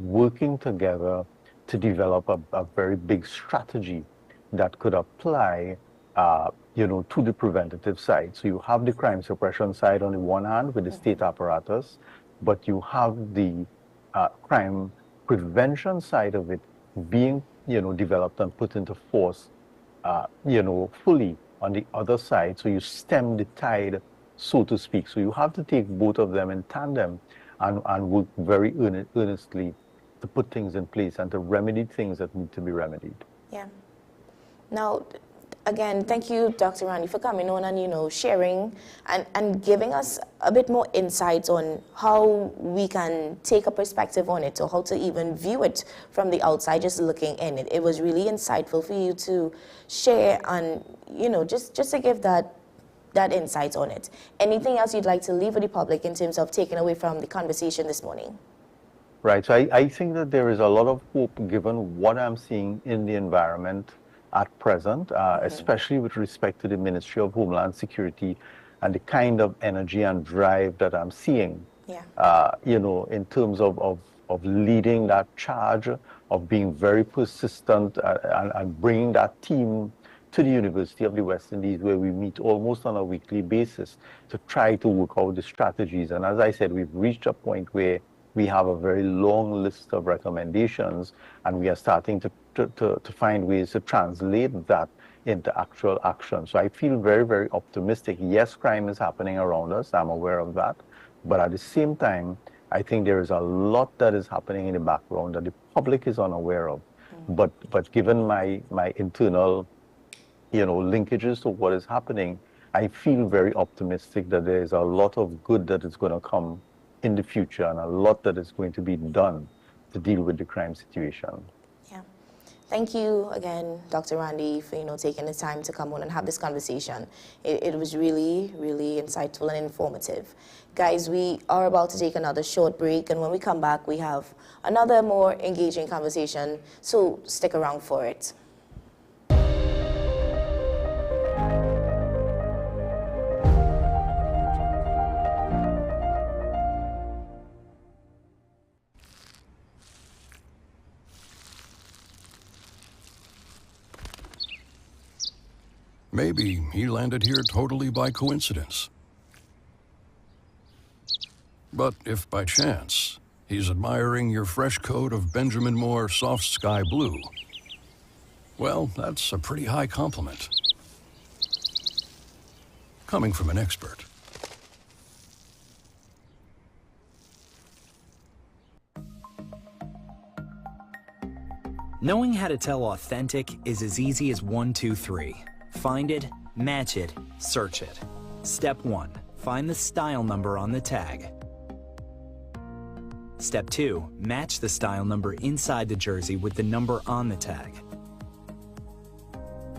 working together to develop a very big strategy that could apply, to the preventative side. So you have the crime suppression side on the one hand with the state apparatus, but you have the crime prevention side of it being, developed and put into force, fully on the other side. So you stem the tide, so to speak. So you have to take both of them in tandem and work very earnestly to put things in place and to remedy things that need to be remedied. Yeah. Now, again, thank you, Dr. Randy, for coming on and, sharing and giving us a bit more insights on how we can take a perspective on it or how to even view it from the outside, just looking in. It was really insightful for you to share and, just to give that insight on it. Anything else you'd like to leave with the public in terms of taking away from the conversation this morning? Right, so I think that there is a lot of hope given what I'm seeing in the environment at present, especially with respect to the Ministry of Homeland Security and the kind of energy and drive that I'm seeing, in terms of leading that charge, of being very persistent and bringing that team to the University of the West Indies, where we meet almost on a weekly basis to try to work out the strategies. And as I said, we've reached a point where we have a very long list of recommendations, and we are starting to find ways to translate that into actual action. So I feel very, very optimistic. Yes, crime is happening around us. I'm aware of that. But at the same time, I think there is a lot that is happening in the background that the public is unaware of. But given my internal linkages to what is happening, I feel very optimistic that there is a lot of good that is going to come in the future and a lot that is going to be done to deal with the crime situation. Yeah. Thank you again, Dr. Randy, for taking the time to come on and have this conversation. It was really, really insightful and informative. Guys, we are about to take another short break, and when we come back, we have another more engaging conversation, so stick around for it. Maybe he landed here totally by coincidence. But if by chance he's admiring your fresh coat of Benjamin Moore soft sky blue, well, that's a pretty high compliment. Coming from an expert. Knowing how to tell authentic is as easy as 1, 2, 3. Find it, match it, search it. Step 1, find the style number on the tag. Step 2, match the style number inside the jersey with the number on the tag.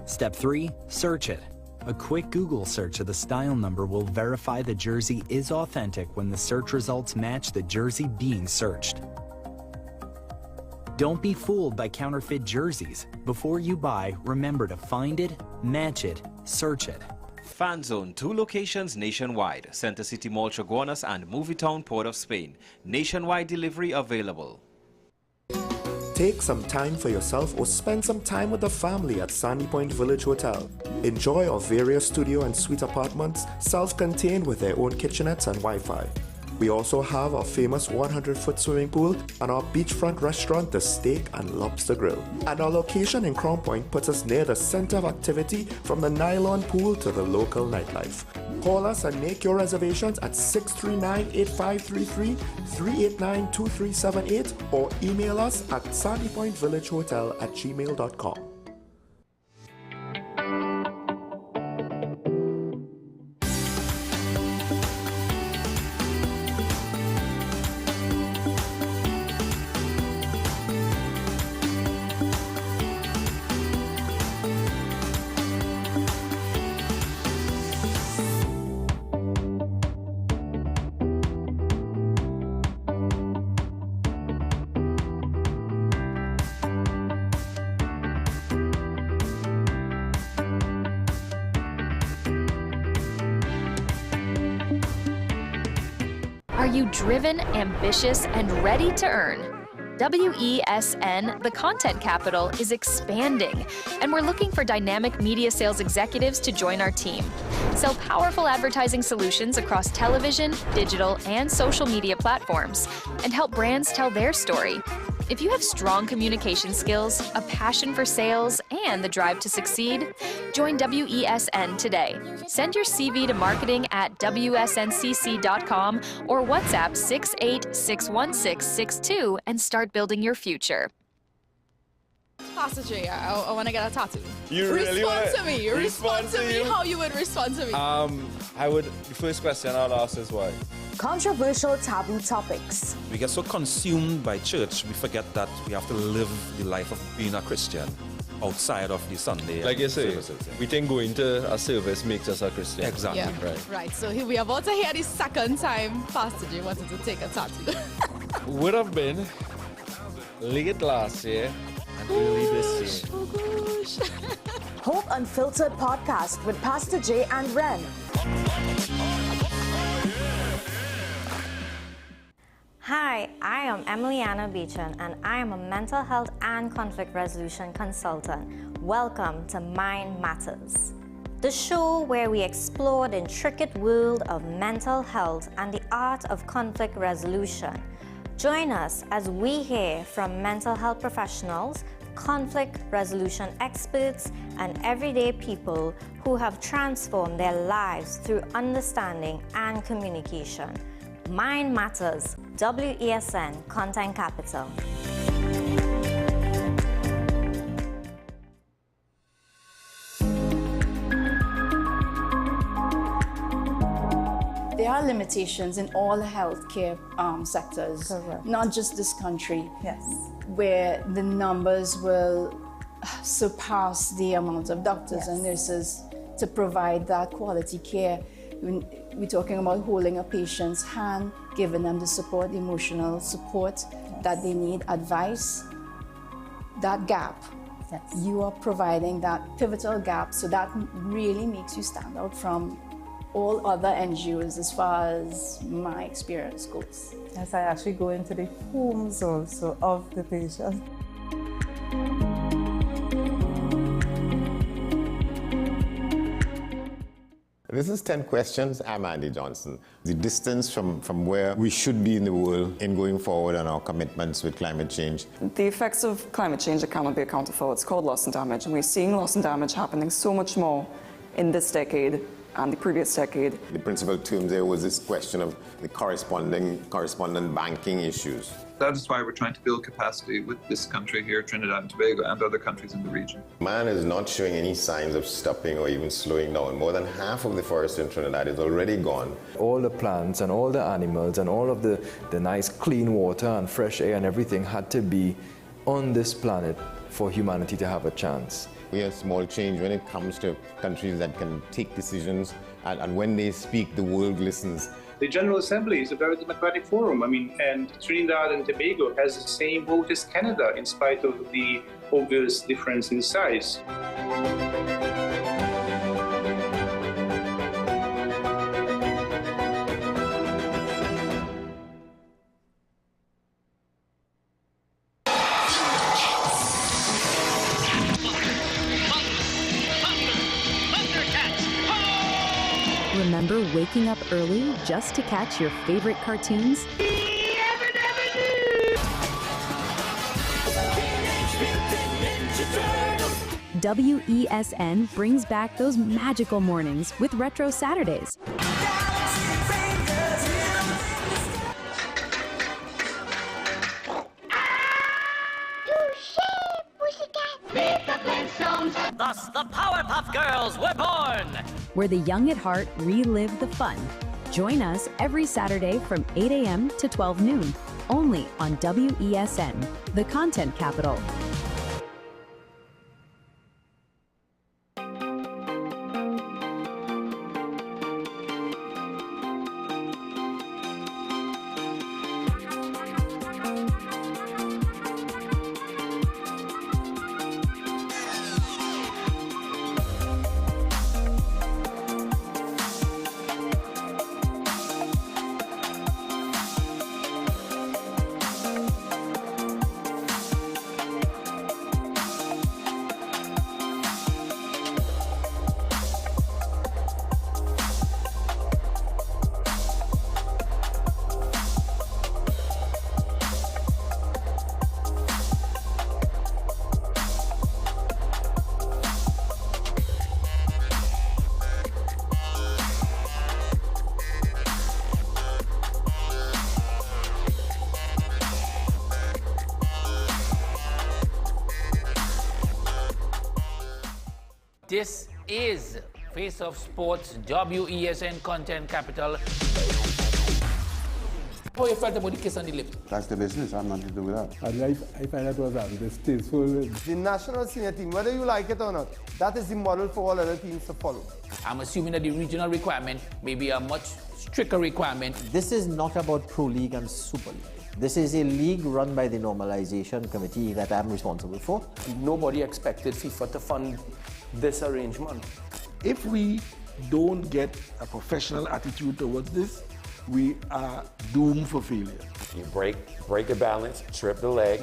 Step 3, search it. A quick Google search of the style number will verify the jersey is authentic when the search results match the jersey being searched. Don't be fooled by counterfeit jerseys. Before you buy, remember to find it, match it, search it. FanZone, 2 locations nationwide. Center City Mall, Chaguanas, and Movietown, Port of Spain. Nationwide delivery available. Take some time for yourself or spend some time with the family at Sandy Point Village Hotel. Enjoy our various studio and suite apartments, self-contained with their own kitchenettes and Wi-Fi. We also have our famous 100-foot swimming pool and our beachfront restaurant, the Steak and Lobster Grill. And our location in Crown Point puts us near the center of activity, from the nylon pool to the local nightlife. Call us and make your reservations at 639-8533, 389-2378, or email us at sandypointvillagehotel@gmail.com. Are you driven, ambitious, and ready to earn? WESN, the content capital, is expanding, and we're looking for dynamic media sales executives to join our team. Sell powerful advertising solutions across television, digital, and social media platforms, and help brands tell their story. If you have strong communication skills, a passion for sales, and the drive to succeed, join WESN today. Send your CV to marketing@wsncc.com or WhatsApp 68-61662 and start building your future. Pastor J, I want to get a tattoo. You really want to me. Respond to me. How you would respond to me? The first question I'll ask is why. Controversial taboo topics. We get so consumed by church, we forget that we have to live the life of being a Christian outside of the Sunday. Like you say, services. we think going to a service makes us a Christian. Exactly. Yeah. Right. So here we are about to hear the second time Pastor J wanted to take a tattoo. Would have been late last year and early this year. Oh gosh. Hope Unfiltered podcast with Pastor J and Ren. Hi, I am Emiliana Beechan and I am a mental health and conflict resolution consultant. Welcome to Mind Matters, the show where we explore the intricate world of mental health and the art of conflict resolution. Join us as we hear from mental health professionals, conflict resolution experts, and everyday people who have transformed their lives through understanding and communication. Mind Matters, WESN Content Capital. There are limitations in all healthcare sectors, Correct. not just this country, Yes. where the numbers will surpass the amount of doctors and nurses to provide that quality care. We're talking about holding a patient's hand, giving them the support, the emotional support that they need, advice. That gap, you are providing that pivotal gap, so that really makes you stand out from all other NGOs as far as my experience goes. Yes, I actually go into the homes also of the patient. This is 10 Questions. I'm Andy Johnson. The distance from where we should be in the world in going forward on our commitments with climate change. The effects of climate change that cannot be accounted for. It's called loss and damage, and we're seeing loss and damage happening so much more in this decade and the previous decade. The principal term there was this question of the correspondent banking issues. That is why we're trying to build capacity with this country here, Trinidad and Tobago, and other countries in the region. Man is not showing any signs of stopping or even slowing down. More than half of the forest in Trinidad is already gone. All the plants and all the animals and all of the nice clean water and fresh air and everything had to be on this planet for humanity to have a chance. We have small change when it comes to countries that can take decisions, and when they speak, the world listens. The General Assembly is a very democratic forum. And Trinidad and Tobago has the same vote as Canada, in spite of the obvious difference in size. Remember waking up early just to catch your favorite cartoons? WESN brings back those magical mornings with Retro Saturdays. Thus, the Powerpuff Girls were born! Where the young at heart relive the fun. Join us every Saturday from 8 a.m. to 12 noon, only on WESN, the content capital. This is Face of Sports, WESN Content Capital. How you felt about the kiss on the lip? That's the business. I'm nothing to do with that. I find that was distasteful. The national senior team, whether you like it or not, that is the model for all other teams to follow. I'm assuming that the regional requirement may be a much stricter requirement. This is not about Pro League and Super League. This is a league run by the Normalization Committee that I'm responsible for. Nobody expected FIFA to fund this arrangement. If we don't get a professional attitude towards this, we are doomed for failure. You break the balance, trip the leg,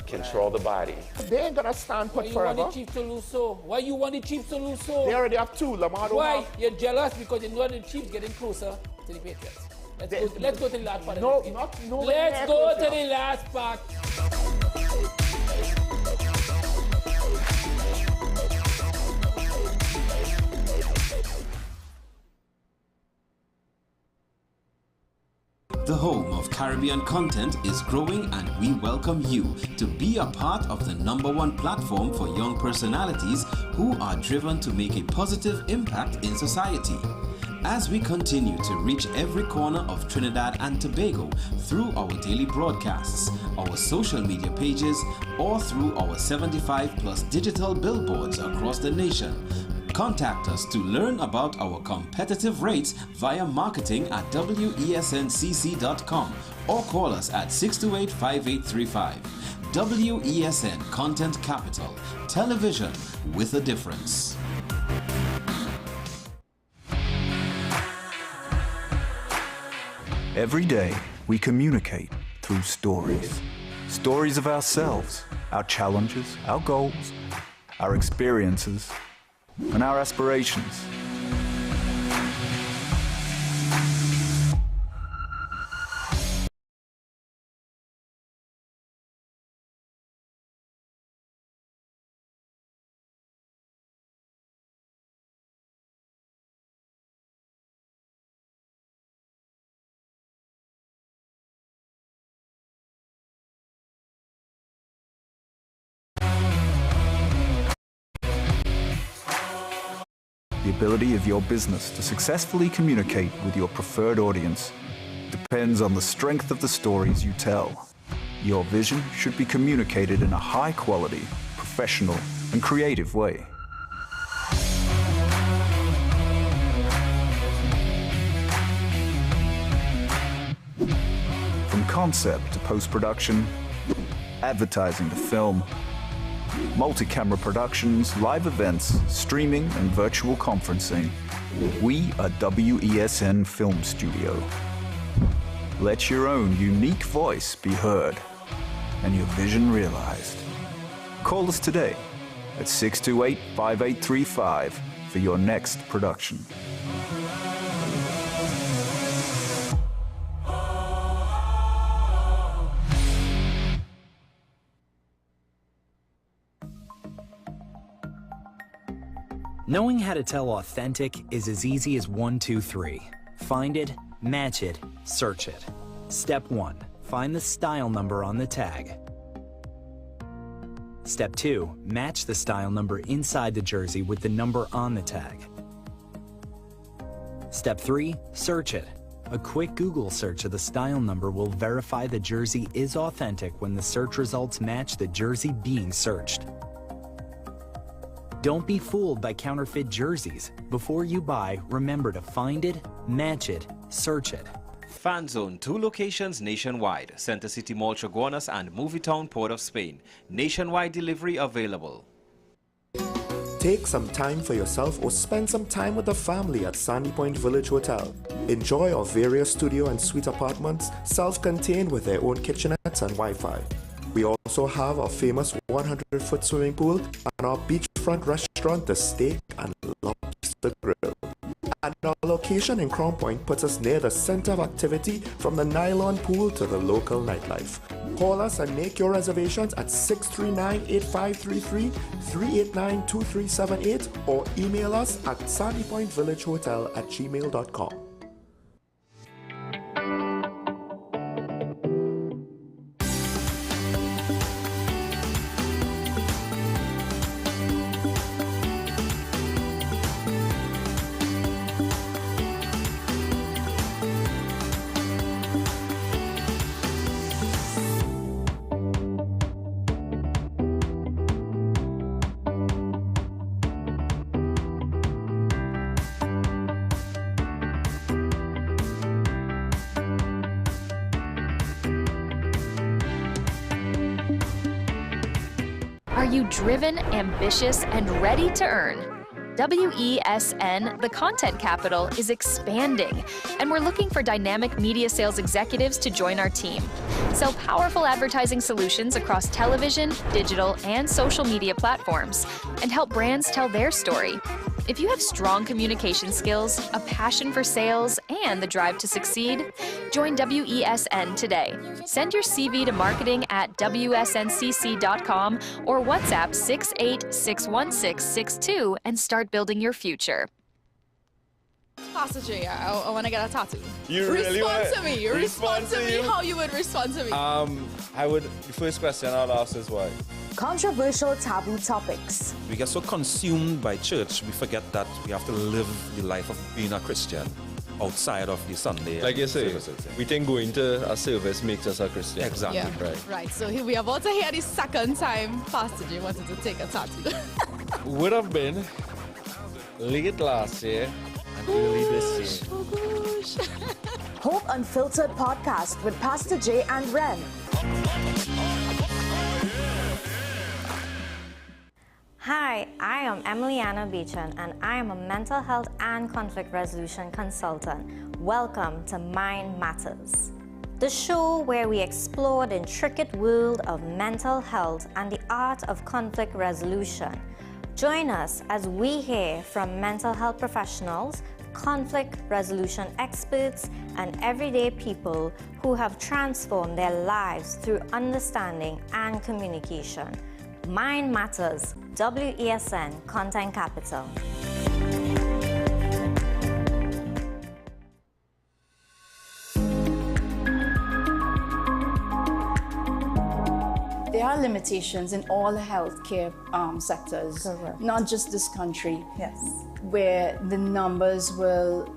control the body. They ain't gonna stand put forever. Why you want the Chiefs to lose so? Why you want the Chiefs to lose so? They already have two. Lamar Why? You're jealous because you know the Chiefs getting closer to the Patriots. Let's go to the last part. No. Let's go to the last part. The home of Caribbean content is growing, and we welcome you to be a part of the #1 platform for young personalities who are driven to make a positive impact in society. As we continue to reach every corner of Trinidad and Tobago through our daily broadcasts, our social media pages, or through our 75+ digital billboards across the nation, contact us to learn about our competitive rates via marketing at wesncc.com or call us at 628-5835. WESN Content Capital, television with a difference. Every day, we communicate through stories. Stories of ourselves, our challenges, our goals, our experiences, and our aspirations. The ability of your business to successfully communicate with your preferred audience depends on the strength of the stories you tell. Your vision should be communicated in a high-quality, professional, and creative way. From concept to post-production, advertising to film, multi-camera productions, live events, streaming, and virtual conferencing. We are WESN Film Studio. Let your own unique voice be heard and your vision realized. Call us today at 628-5835 for your next production. Knowing how to tell authentic is as easy as 1, 2, 3. Find it, match it, search it. Step 1. Find the style number on the tag. Step 2. Match the style number inside the jersey with the number on the tag. Step 3. Search it. A quick Google search of the style number will verify the jersey is authentic when the search results match the jersey being searched. Don't be fooled by counterfeit jerseys. Before you buy, remember to find it, match it, search it. Fan Zone, 2 locations nationwide. Center City Mall, Chaguanas, and Movietown, Port of Spain. Nationwide delivery available. Take some time for yourself or spend some time with the family at Sandy Point Village Hotel. Enjoy our various studio and suite apartments, self-contained with their own kitchenettes and Wi-Fi. We also have our famous 100-foot swimming pool and our beachfront restaurant, the Steak and Lobster Grill. And our location in Crown Point puts us near the center of activity, from the nylon pool to the local nightlife. Call us and make your reservations at 639-8533, 389-2378, or email us at sandypointvillagehotel@gmail.com. you driven, ambitious, and ready to earn? WESN, the content capital, is expanding, and we're looking for dynamic media sales executives to join our team. Sell powerful advertising solutions across television, digital, and social media platforms, and help brands tell their story. If you have strong communication skills, a passion for sales, and the drive to succeed, join WESN today. Send your CV to marketing@wsncc.com or WhatsApp 68-61662 and start building your future. Pastor J, I want to get a tattoo. You really respond wanna to me. Respond to me how you would respond to me. The first question I'll ask is why? Controversial taboo topics. We get so consumed by church, we forget that we have to live the life of being a Christian outside of the Sunday. Like you say, services. we think going to a service makes us a Christian. Exactly. Yeah. Right. So here we are about to hear the second time Pastor J wanted to take a tattoo. Would have been late last year and early this year. Oh gosh. Hope Unfiltered podcast with Pastor J and Ren. Hi, I am Emiliana Beechan and I am a mental health and conflict resolution consultant. Welcome to Mind Matters, the show where we explore the intricate world of mental health and the art of conflict resolution. Join us as we hear from mental health professionals, conflict resolution experts, and everyday people who have transformed their lives through understanding and communication. Mind Matters, WESN Content Capital. There are limitations in all healthcare sectors, Correct. not just this country, Yes. where the numbers will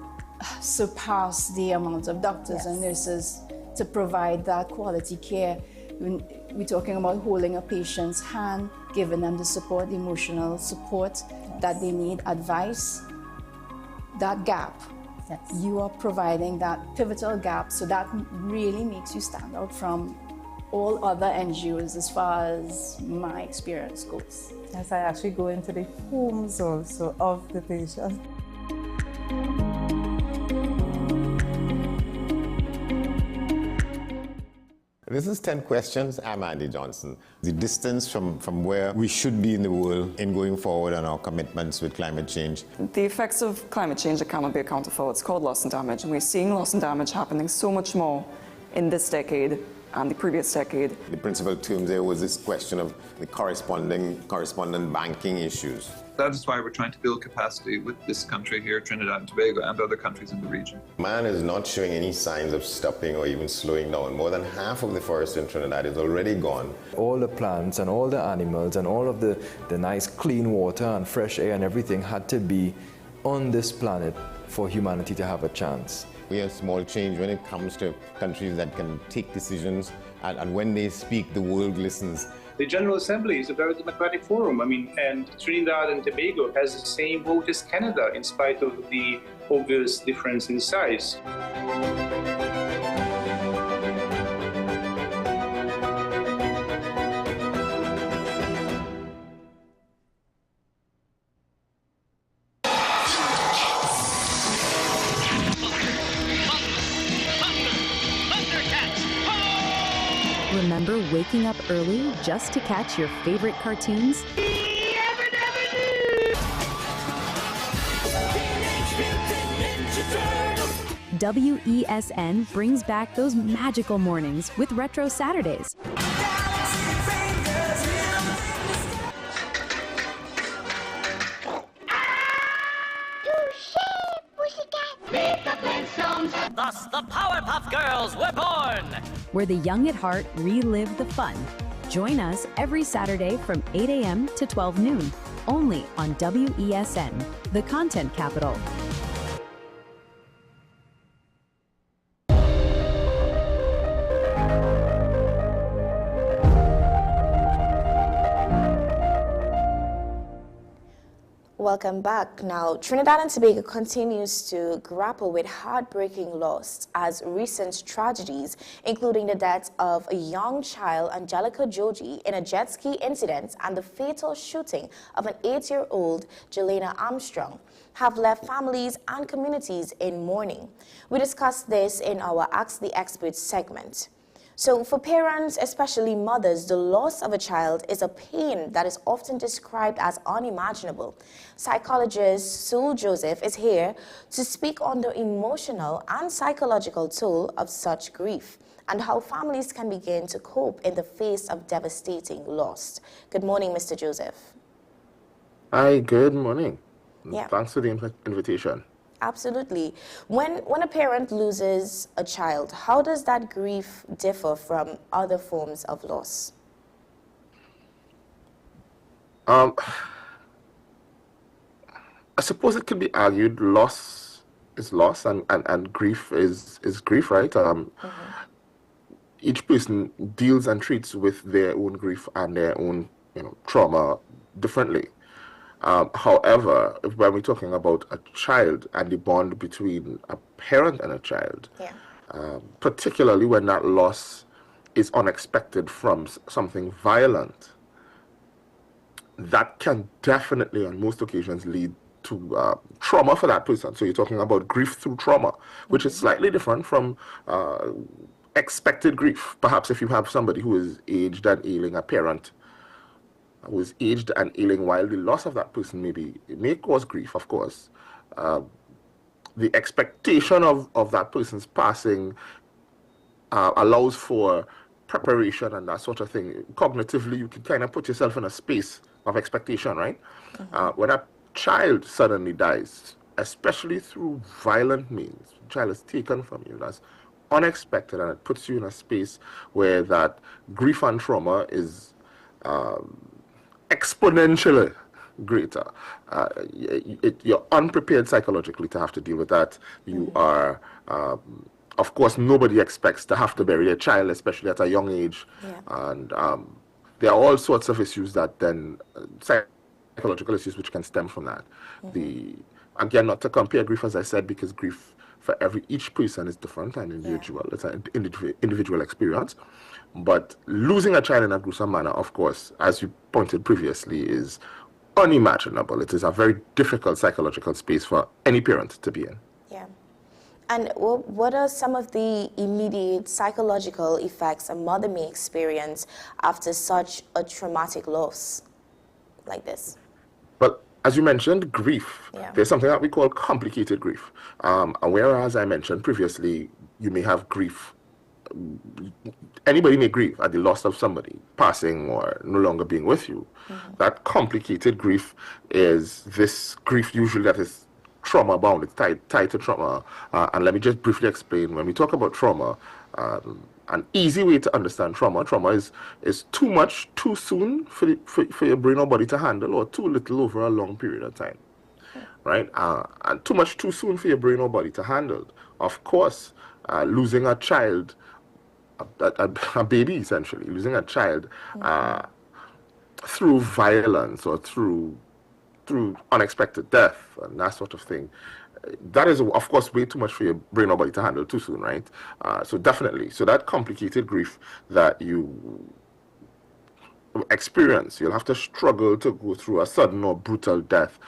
surpass the amount of doctors and nurses to provide that quality care. We're talking about holding a patient's hand, giving them the support, the emotional support that they need, advice. That gap, you are providing that pivotal gap, so that really makes you stand out from all other NGOs as far as my experience goes. As I actually go into the homes also of the patient. This is 10 questions. I'm Andy Johnson. The distance from where we should be in the world in going forward on our commitments with climate change. The effects of climate change that cannot be accounted for, it's called loss and damage, and we're seeing loss and damage happening so much more in this decade and the previous decade. The principal term there was this question of the correspondent banking issues. That is why we're trying to build capacity with this country here, Trinidad and Tobago, and other countries in the region. Man is not showing any signs of stopping or even slowing down. More than half of the forest in Trinidad is already gone. All the plants and all the animals and all of the nice clean water and fresh air and everything had to be on this planet for humanity to have a chance. We have small change when it comes to countries that can take decisions, and when they speak, the world listens. The General Assembly is a very democratic forum. And Trinidad and Tobago has the same vote as Canada, in spite of the obvious difference in size. Remember waking up early just to catch your favorite cartoons? WESN brings back those magical mornings with Retro Saturdays. Thus, the Powerpuff Girls were born! Where the young at heart relive the fun. Join us every Saturday from 8 a.m. to 12 noon, only on WESN, the content capital. Welcome back. Now, Trinidad and Tobago continues to grapple with heartbreaking loss as recent tragedies, including the death of a young child, Angelica Joji, in a jet ski incident and the fatal shooting of an 8-year-old, Jelena Armstrong, have left families and communities in mourning. We discussed this in our Ask the Experts segment. So for parents, especially mothers, the loss of a child is a pain that is often described as unimaginable. Psychologist Sue Joseph is here to speak on the emotional and psychological toll of such grief and how families can begin to cope in the face of devastating loss. Good morning, Mr. Joseph. Hi, good morning. Yeah. Thanks for the invitation. Absolutely. When a parent loses a child, how does that grief differ from other forms of loss? I suppose it can be argued loss is loss and grief is grief, right? Each person deals and treats with their own grief and their own trauma differently. However, when we're talking about a child and the bond between a parent and a child, particularly when that loss is unexpected from something violent, that can definitely, on most occasions, lead to trauma for that person. So you're talking about grief through trauma, which is slightly different from expected grief. Perhaps if you have somebody who is aged and ailing, a parent who is aged and ailing, while the loss of that person may cause grief, of course, the expectation of that person's passing allows for preparation and that sort of thing. Cognitively, you can kind of put yourself in a space of expectation, right? When a child suddenly dies, especially through violent means, the child is taken from you, that's unexpected, and it puts you in a space where that grief and trauma is exponentially greater. You're unprepared psychologically to have to deal with that. You are, of course, nobody expects to have to bury a child, especially at a young age. And there are all sorts of issues that then, psychological issues which can stem from that. Again, not to compare grief, as I said, because grief for each person is different and individual. It's an individual experience. But losing a child in a gruesome manner, of course, as you pointed previously, is unimaginable. It is a very difficult psychological space for any parent to be in. Yeah. And what are some of the immediate psychological effects a mother may experience after such a traumatic loss like this? Well, as you mentioned, grief. There's something that we call complicated grief. Whereas I mentioned previously, you may have grief. Anybody may grieve at the loss of somebody passing or no longer being with you. That complicated grief is this grief usually that is trauma bound. It's tied to trauma. And let me just briefly explain. When we talk about trauma, an easy way to understand trauma is too much too soon for your brain or body to handle, or too little over a long period of time, right? And too much too soon for your brain or body to handle. Of course, losing a child, a baby essentially, losing a child through violence or through unexpected death and that sort of thing, that is, of course, way too much for your brain or body to handle too soon, right? So definitely, so that complicated grief that you experience, you'll have to struggle to go through a sudden or brutal death.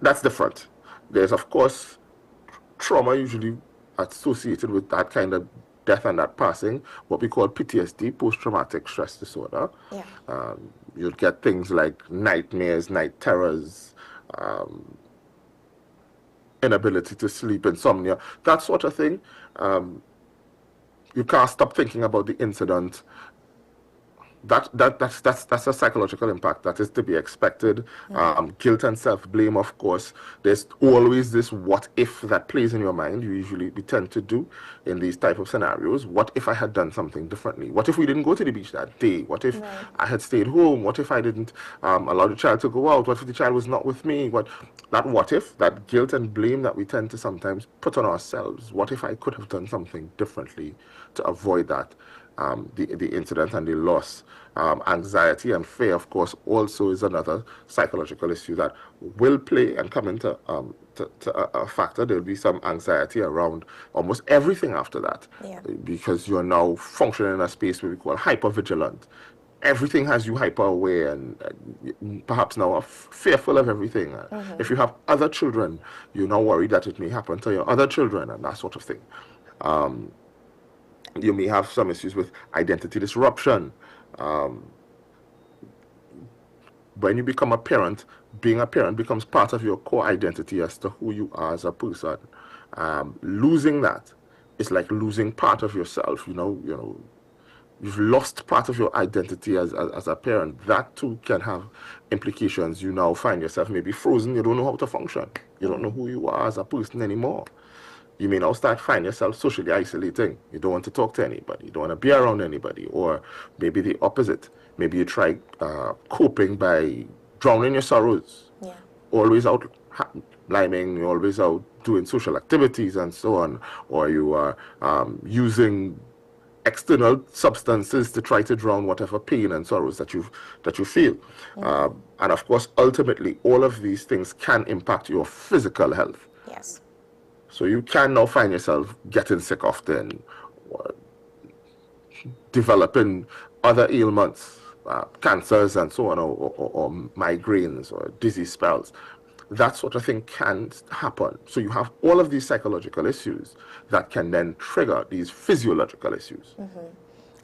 That's different. There's, of course, trauma usually associated with that kind of death and that passing, what we call PTSD, post-traumatic stress disorder. You'll get things like nightmares, night terrors, inability to sleep, insomnia, that sort of thing. You can't stop thinking about the incident. That's a psychological impact that is to be expected. Guilt and self-blame, of course. There's always this what if that plays in your mind. We tend to do in these type of scenarios. What if I had done something differently? What if we didn't go to the beach that day? What if I had stayed home? What if I didn't allow the child to go out? What if the child was not with me? What if, that guilt and blame that we tend to sometimes put on ourselves. What if I could have done something differently to avoid that? the incident and the loss. Anxiety and fear, of course, also is another psychological issue that will play and come into a factor. There'll be some anxiety around almost everything after that, because you're now functioning in a space where we call hypervigilant. Everything has you hyper aware and perhaps now are fearful of everything. If you have other children, you're now worried that it may happen to your other children and that sort of thing. You may have some issues with identity disruption. When you become a parent, being a parent becomes part of your core identity as to who you are as a person. Losing that is like losing part of yourself. You've lost part of your identity as a parent. That too can have implications. You now find yourself maybe frozen. You don't know how to function. You don't know who you are as a person anymore. You may now start finding yourself socially isolating. You don't want to talk to anybody. You don't want to be around anybody. Or maybe the opposite. Maybe you try coping by drowning your sorrows. Always out liming, always out doing social activities and so on. Or you are using external substances to try to drown whatever pain and sorrows that you feel. And of course, ultimately, all of these things can impact your physical health. Yes. So you can now find yourself getting sick often, or developing other ailments, cancers and so on, or migraines or dizzy spells. That sort of thing can happen. So you have all of these psychological issues that can then trigger these physiological issues.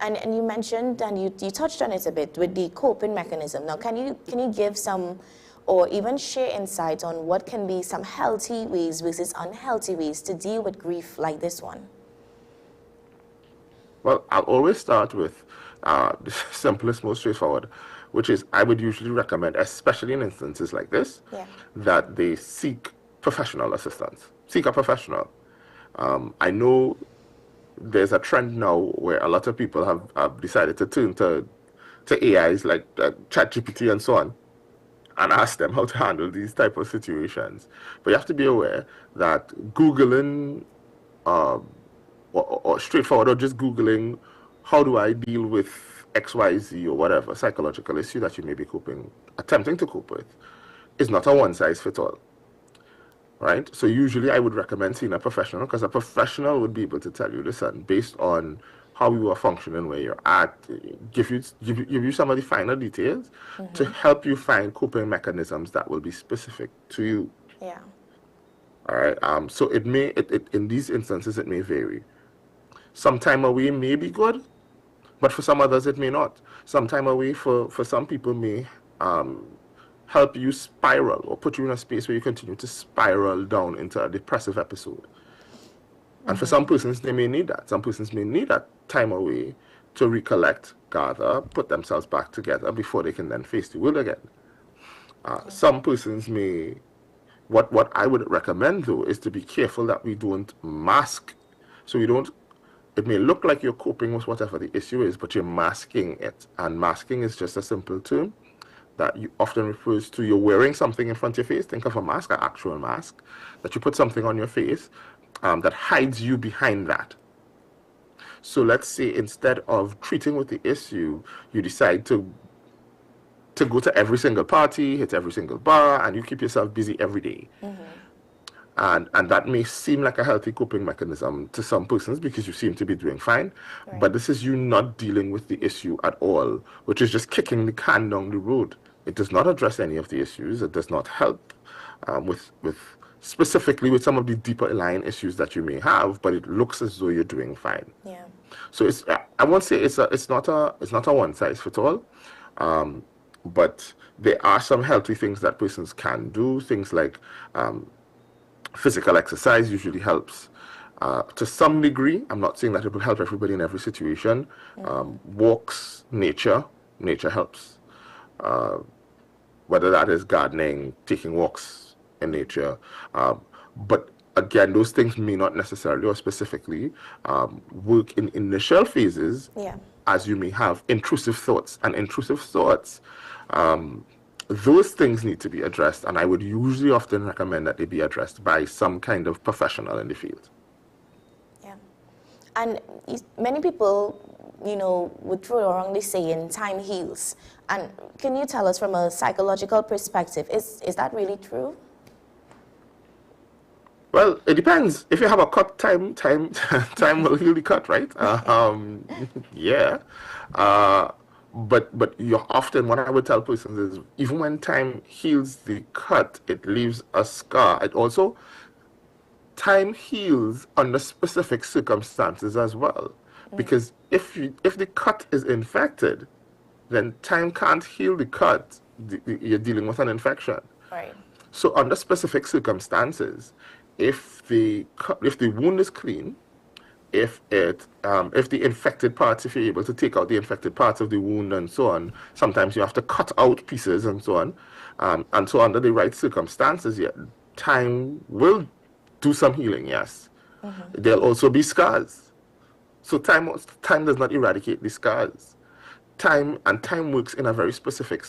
And you mentioned, and you touched on it a bit with the coping mechanism. Now, can you give some, or even share insight on what can be some healthy ways versus unhealthy ways to deal with grief like this one? Well, I'll always start with the simplest, most straightforward, which is I would usually recommend, especially in instances like this, that they seek professional assistance. Seek a professional. I know there's a trend now where a lot of people have decided to turn to AIs like ChatGPT and so on and ask them how to handle these type of situations. But you have to be aware that Googling or straightforward, or just Googling, how do I deal with XYZ or whatever psychological issue that you may be attempting to cope with, is not a one-size-fits-all. Right? So usually I would recommend seeing a professional, because a professional would be able to tell you, listen, based on how you are functioning, where you're at, give you some of the finer details to help you find coping mechanisms that will be specific to you. Yeah. All right. So it may, in these instances, it may vary. Some time away may be good, but for some others it may not. Some time away for some people may help you spiral or put you in a space where you continue to spiral down into a depressive episode. And for some persons, they may need that. Some persons may need that time away to recollect, gather, put themselves back together before they can then face the world again. Some persons may, what I would recommend though, is to be careful that we don't mask. So we don't, it may look like you're coping with whatever the issue is, but you're masking it. And masking is just a simple term that you often refers to, you're wearing something in front of your face. Think of a mask, an actual mask, that you put something on your face that hides you behind that. So let's say instead of treating with the issue, you decide to go to every single party, hit every single bar, and you keep yourself busy every day. And that may seem like a healthy coping mechanism to some persons because you seem to be doing fine. Right. But this is you not dealing with the issue at all, which is just kicking the can down the road. It does not address any of the issues. It does not help with specifically with some of the deeper lying issues that you may have, but it looks as though you're doing fine. Yeah. So it's, I won't say it's not a one size fits all, but there are some healthy things that persons can do. Things like physical exercise usually helps to some degree. I'm not saying that it will help everybody in every situation. Walks, nature helps. Whether that is gardening, taking walks in nature. But again, those things may not necessarily or specifically work in initial phases, as you may have intrusive thoughts. And intrusive thoughts, those things need to be addressed, and I would usually often recommend that they be addressed by some kind of professional in the field. And many people, would throw around the saying, time heals. And can you tell us from a psychological perspective, is that really true? Well, it depends. If you have a cut, time will heal the cut, right? Yeah. But you often, what I would tell persons is, even when time heals the cut, it leaves a scar. It also, time heals under specific circumstances as well. Because if the cut is infected, then time can't heal the cut. You're dealing with an infection. Right. So under specific circumstances, if the wound is clean, if the infected parts, if you're able to take out the infected parts of the wound and so on, sometimes you have to cut out pieces and so on. And so under the right circumstances, yeah, time will do some healing, yes. There'll also be scars. So time does not eradicate the scars. Time works in a very specific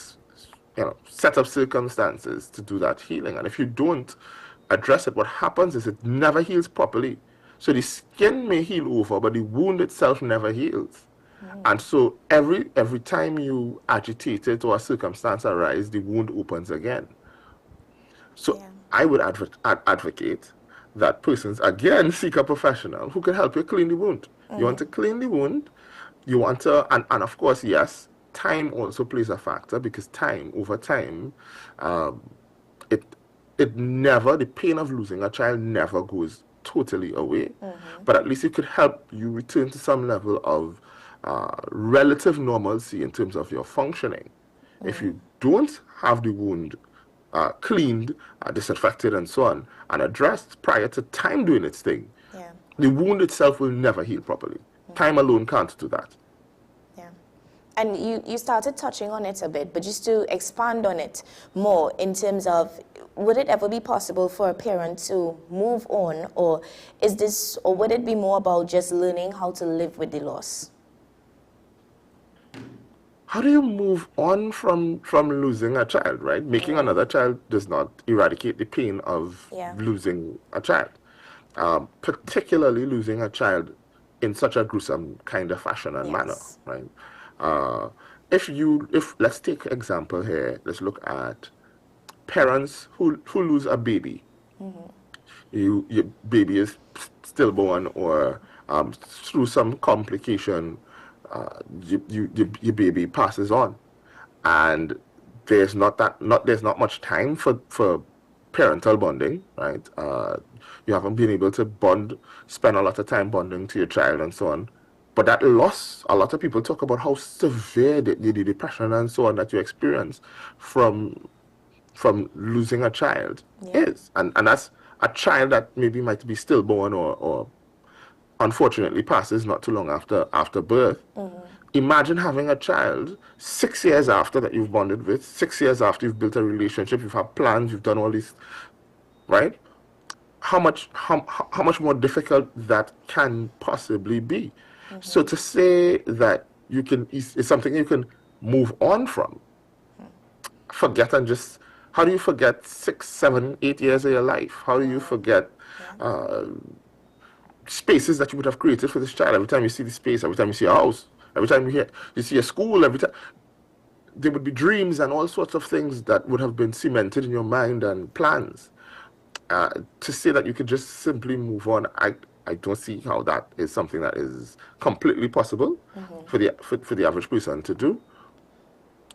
set of circumstances to do that healing. And if you don't address it, what happens is it never heals properly. So the skin may heal over, but the wound itself never heals. And so every time you agitate it or a circumstance arises, the wound opens again. So I would advocate that persons, again, seek a professional who can help you clean the wound. You want to clean the wound, you want to, and of course, yes, time also plays a factor, because over time, the pain of losing a child never goes totally away, but at least it could help you return to some level of relative normalcy in terms of your functioning. If you don't have the wound cleaned, disinfected and so on, and addressed prior to time doing its thing, the wound itself will never heal properly. Time alone can't do that. And you started touching on it a bit, but just to expand on it more in terms of, would it ever be possible for a parent to move on, or would it be more about just learning how to live with the loss? How do you move on from losing a child, right? Making another child does not eradicate the pain of losing a child, particularly losing a child in such a gruesome kind of fashion and manner, right? If let's take example here, let's look at parents who lose a baby. Your baby is stillborn, or through some complication, your baby passes on, and there's not much time for parental bonding, right? You haven't been able to spend a lot of time bonding to your child and so on. But that loss, a lot of people talk about how severe the depression and so on that you experience from losing a child is. And that's a child that maybe might be stillborn or unfortunately passes not too long after birth. Imagine having a child 6 years after that you've bonded with, 6 years after you've built a relationship, you've had plans, you've done all this, right? How much more difficult that can possibly be. So to say that it's something you can move on from, forget and just, how do you forget 6, 7, 8 years of your life? How do you forget spaces that you would have created for this child? Every time you see the space, every time you see a house, every time you see a school, every time, there would be dreams and all sorts of things that would have been cemented in your mind and plans. To say that you could just simply move on, I don't see how that is something that is completely possible for the average person to do.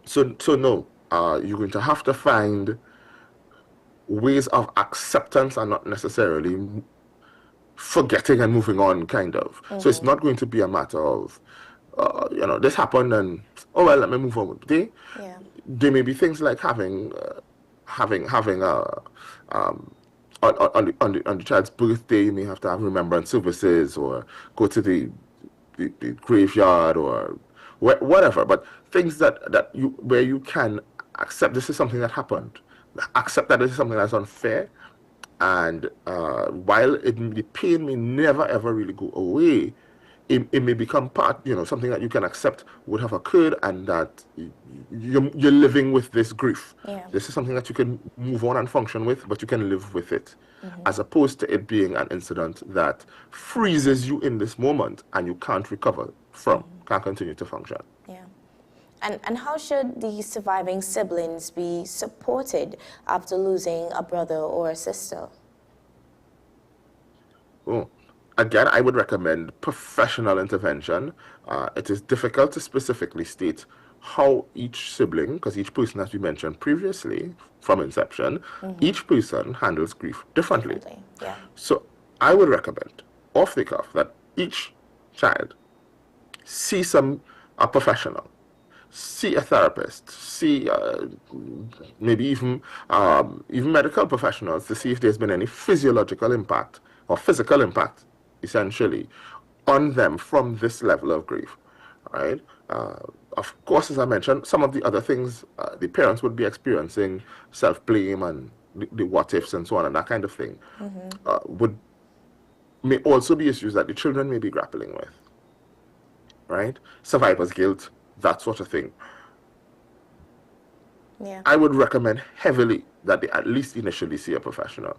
So no, you're going to have to find ways of acceptance and not necessarily forgetting and moving on, kind of. So it's not going to be a matter of, this happened and, oh well, let me move on with the day. There may be things like having on the child's birthday, you may have to have remembrance services or go to the graveyard or whatever. But things where you can accept this is something that happened, accept that this is something that's unfair, and while the pain may never ever really go away, it may become part, something that you can accept would have occurred, and that you're living with this grief. Yeah. This is something that you can move on and function with, but you can live with it, as opposed to it being an incident that freezes you in this moment and you can't recover from, can't continue to function. Yeah. And how should the surviving siblings be supported after losing a brother or a sister? Oh. Again, I would recommend professional intervention. It is difficult to specifically state how each sibling, because each person, as we mentioned previously from inception, each person handles grief differently. Yeah. So I would recommend, off the cuff, that each child see a professional, see a therapist, see maybe even medical professionals to see if there's been any physiological impact or physical impact, essentially, on them from this level of grief, right? Of course, as I mentioned, some of the other things the parents would be experiencing, self-blame and the what-ifs and so on and that kind of thing, may also be issues that the children may be grappling with, right? Survivor's guilt, that sort of thing. Yeah. I would recommend heavily that they at least initially see a professional,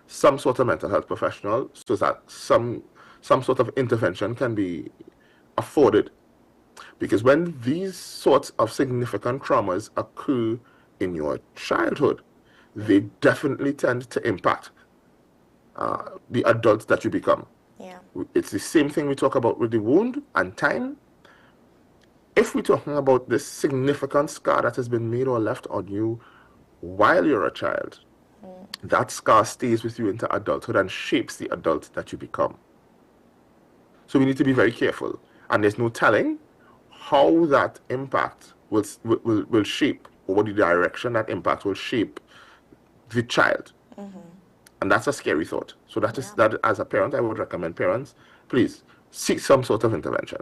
some sort of mental health professional, so that some sort of intervention can be afforded. Because when these sorts of significant traumas occur in your childhood, they definitely tend to impact the adult that you become. Yeah. It's the same thing we talk about with the wound and time. If we're talking about this significant scar that has been made or left on you while you're a child, that scar stays with you into adulthood and shapes the adult that you become. So we need to be very careful. And there's no telling how that impact will shape, or what the direction that impact will shape the child. And that's a scary thought. So that is that, as a parent, I would recommend parents, please seek some sort of intervention.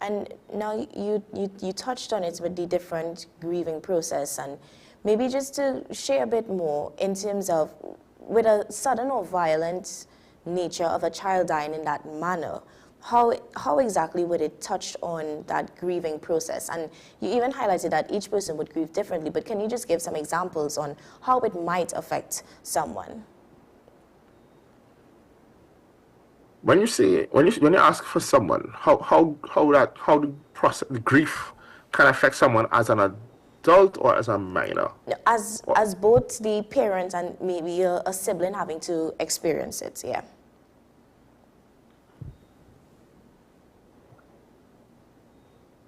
And now you touched on it with the different grieving process, and maybe just to share a bit more in terms of, with a sudden or violent nature of a child dying in that manner, how exactly would it touch on that grieving process? And you even highlighted that each person would grieve differently, but can you just give some examples on how it might affect someone? When you ask for someone, how the grief can affect someone as an adult or as a minor? As both the parent and maybe a sibling having to experience it, yeah.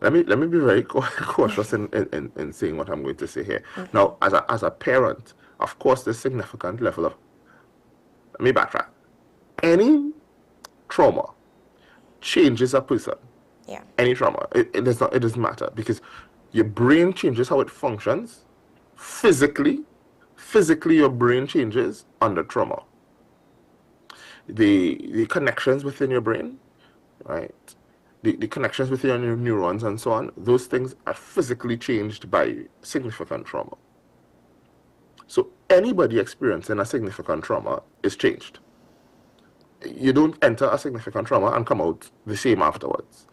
Let me be very cautious in saying what I'm going to say here. Now, as a parent, of course, there's significant level of. Let me backtrack. Any trauma changes a person. Yeah. Any trauma, it doesn't matter, because your brain changes how it functions. Physically, your brain changes under trauma. The connections within your brain, right? The connections within your neurons and so on, those things are physically changed by significant trauma. So anybody experiencing a significant trauma is changed. You don't enter a significant trauma and come out the same afterwards,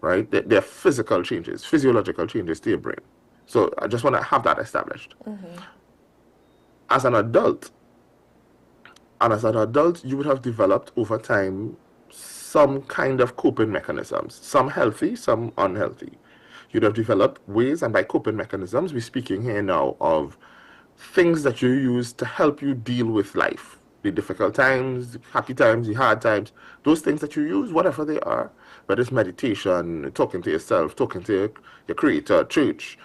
right? There are physical changes, physiological changes to your brain. So I just want to have that established. As an adult, you would have developed over time some kind of coping mechanisms, some healthy, some unhealthy. You'd have developed ways, and by coping mechanisms, we're speaking here now of things that you use to help you deal with life. The difficult times, the happy times, the hard times, those things that you use, whatever they are, whether it's meditation, talking to yourself, talking to your creator, church,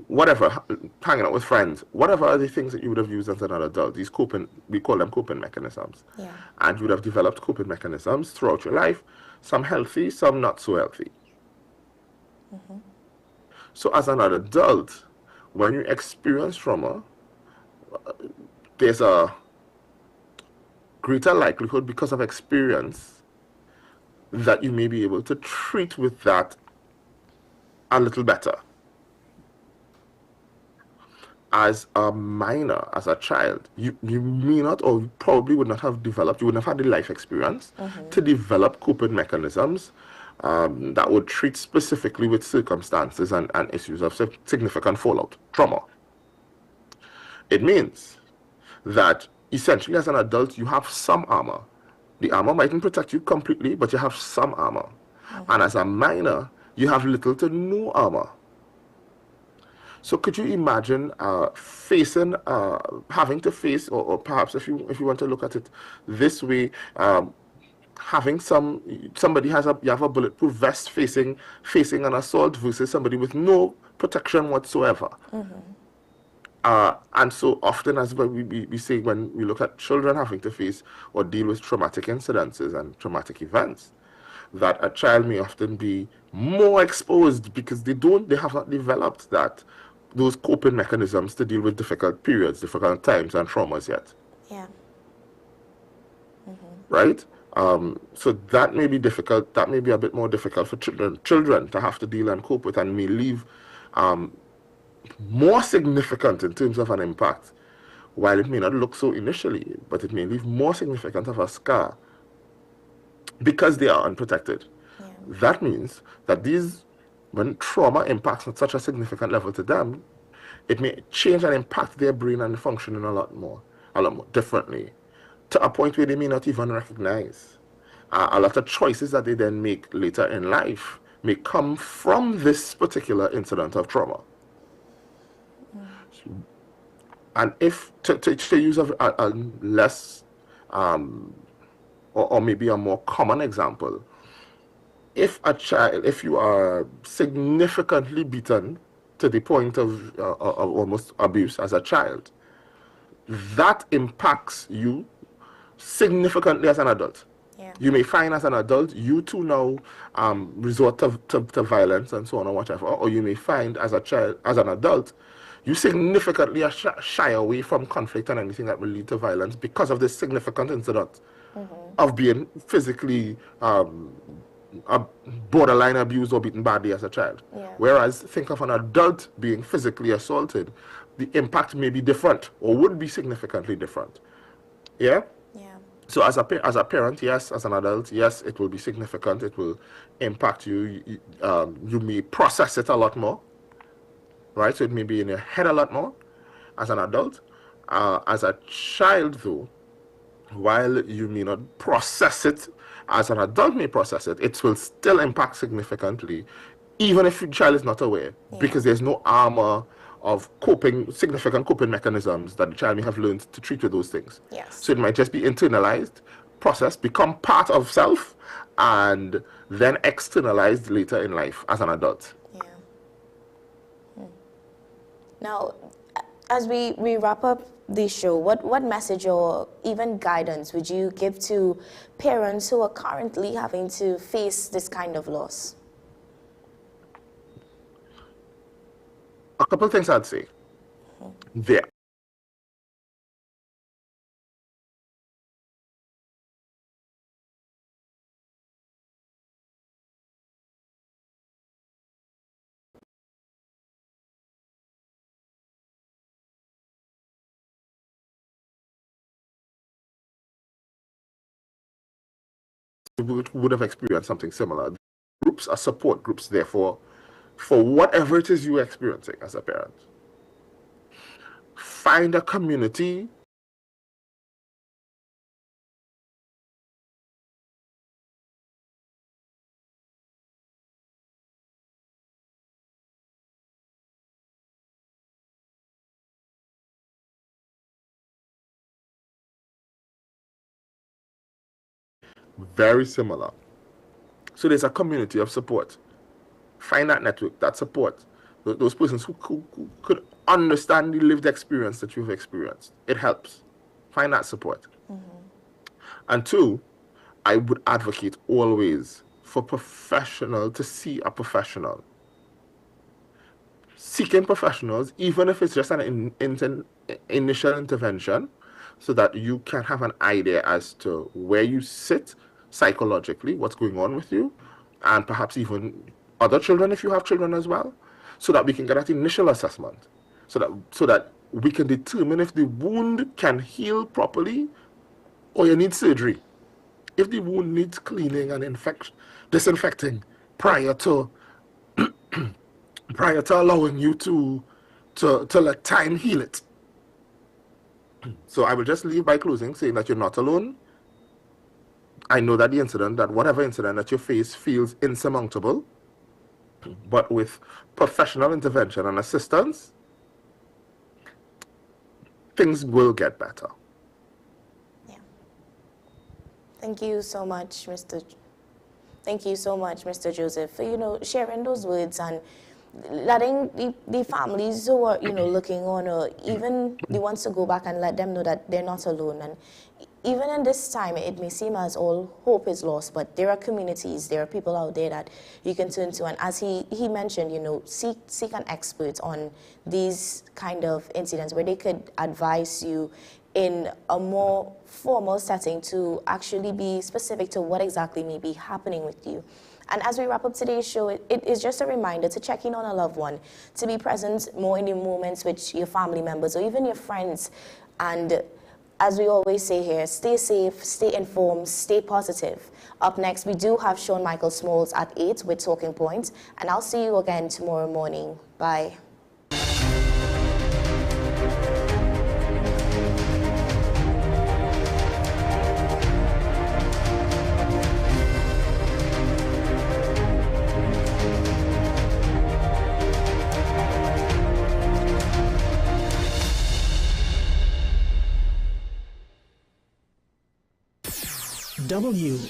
whatever, hanging out with friends, whatever are the things that you would have used as an adult, these we call them coping mechanisms. Yeah. And you would have developed coping mechanisms throughout your life, some healthy, some not so healthy. So as an adult, when you experience trauma, there's a greater likelihood, because of experience, that you may be able to treat with that a little better. as a minor, as a child, you may not, or you probably would not have developed, you wouldn't have had the life experience to develop coping mechanisms that would treat specifically with circumstances and issues of significant fallout, trauma. It means that essentially as an adult, you have some armor. The armor mightn't protect you completely, but you have some armor. And as a minor, you have little to no armor. So could you imagine having to face, or perhaps if you want to look at it this way, having somebody you have a bulletproof vest facing an assault versus somebody with no protection whatsoever. And so often, as we say, when we look at children having to face or deal with traumatic incidences and traumatic events, that a child may often be more exposed because they have not developed those coping mechanisms to deal with difficult periods, difficult times and traumas yet. Yeah. Right? So that may be difficult, that may be a bit more difficult for children to have to deal and cope with, and may leave more significant in terms of an impact, while it may not look so initially, but it may leave more significant of a scar because they are unprotected. That means that when trauma impacts at such a significant level to them, it may change and impact their brain and functioning a lot more differently, to a point where they may not even recognize. A lot of choices that they then make later in life may come from this particular incident of trauma. And if, to use a less, or maybe a more common example, if you are significantly beaten to the point of almost abuse as a child, that impacts you significantly as an adult. You may find as an adult, you too now resort to violence and so on or whatever, or you may find as a child, as an adult, you significantly shy away from conflict and anything that will lead to violence because of this significant incident of being physically borderline abused or beaten badly as a child. Whereas think of an adult being physically assaulted, the impact may be different or would be significantly different. So as a parent, yes, as an adult, yes, it will be significant. It will impact you. You may process it a lot more, right? So it may be in your head a lot more as an adult. As a child, though, while you may not process it as an adult may process it, it will still impact significantly, even if the child is not aware, because there's no armor of significant coping mechanisms that the child may have learned to treat with those things. So it might just be internalized, processed, become part of self, and then externalized later in life as an adult. Now, as we wrap up the show, what message or even guidance would you give to parents who are currently having to face this kind of loss? A couple of things I'd say. There would have experienced something similar. Groups are support groups, therefore, for whatever it is you're experiencing as a parent. Find a community very similar. So there's a community of support. Find that network, that support, those persons who could understand the lived experience that you've experienced. It helps. Find that support. And two, I would advocate always for to see a professional. Seeking professionals, even if it's just an initial intervention, so that you can have an idea as to where you sit psychologically, what's going on with you, and perhaps even other children if you have children as well, so that we can get that initial assessment, so that we can determine if the wound can heal properly or you need surgery. If the wound needs cleaning and disinfecting prior to allowing you to let time heal it. So I will just leave by closing saying that you're not alone. I know that whatever incident that you face feels insurmountable, but with professional intervention and assistance, things will get better. Yeah. Thank you so much, Mr. Joseph, for sharing those words and letting the families who are looking on, or even the ones to go back and let them know that they're not alone. And even in this time, it may seem as all hope is lost, but there are communities, there are people out there that you can turn to. And as he mentioned, seek an expert on these kind of incidents where they could advise you in a more formal setting to actually be specific to what exactly may be happening with you. And as we wrap up today's show, it is just a reminder to check in on a loved one, to be present more in the moments with your family members or even your friends. And as we always say here, stay safe, stay informed, stay positive. Up next, we do have Sean Michael Smalls at 8 with Talking Points. And I'll see you again tomorrow morning. Bye.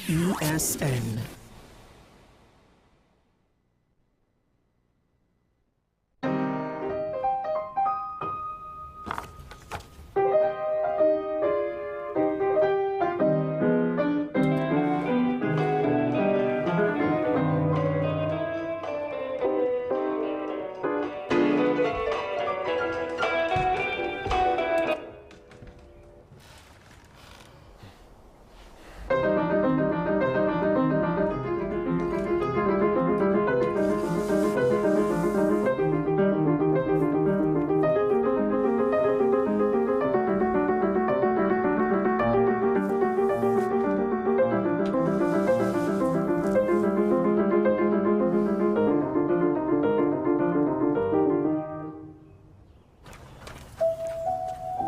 WESN.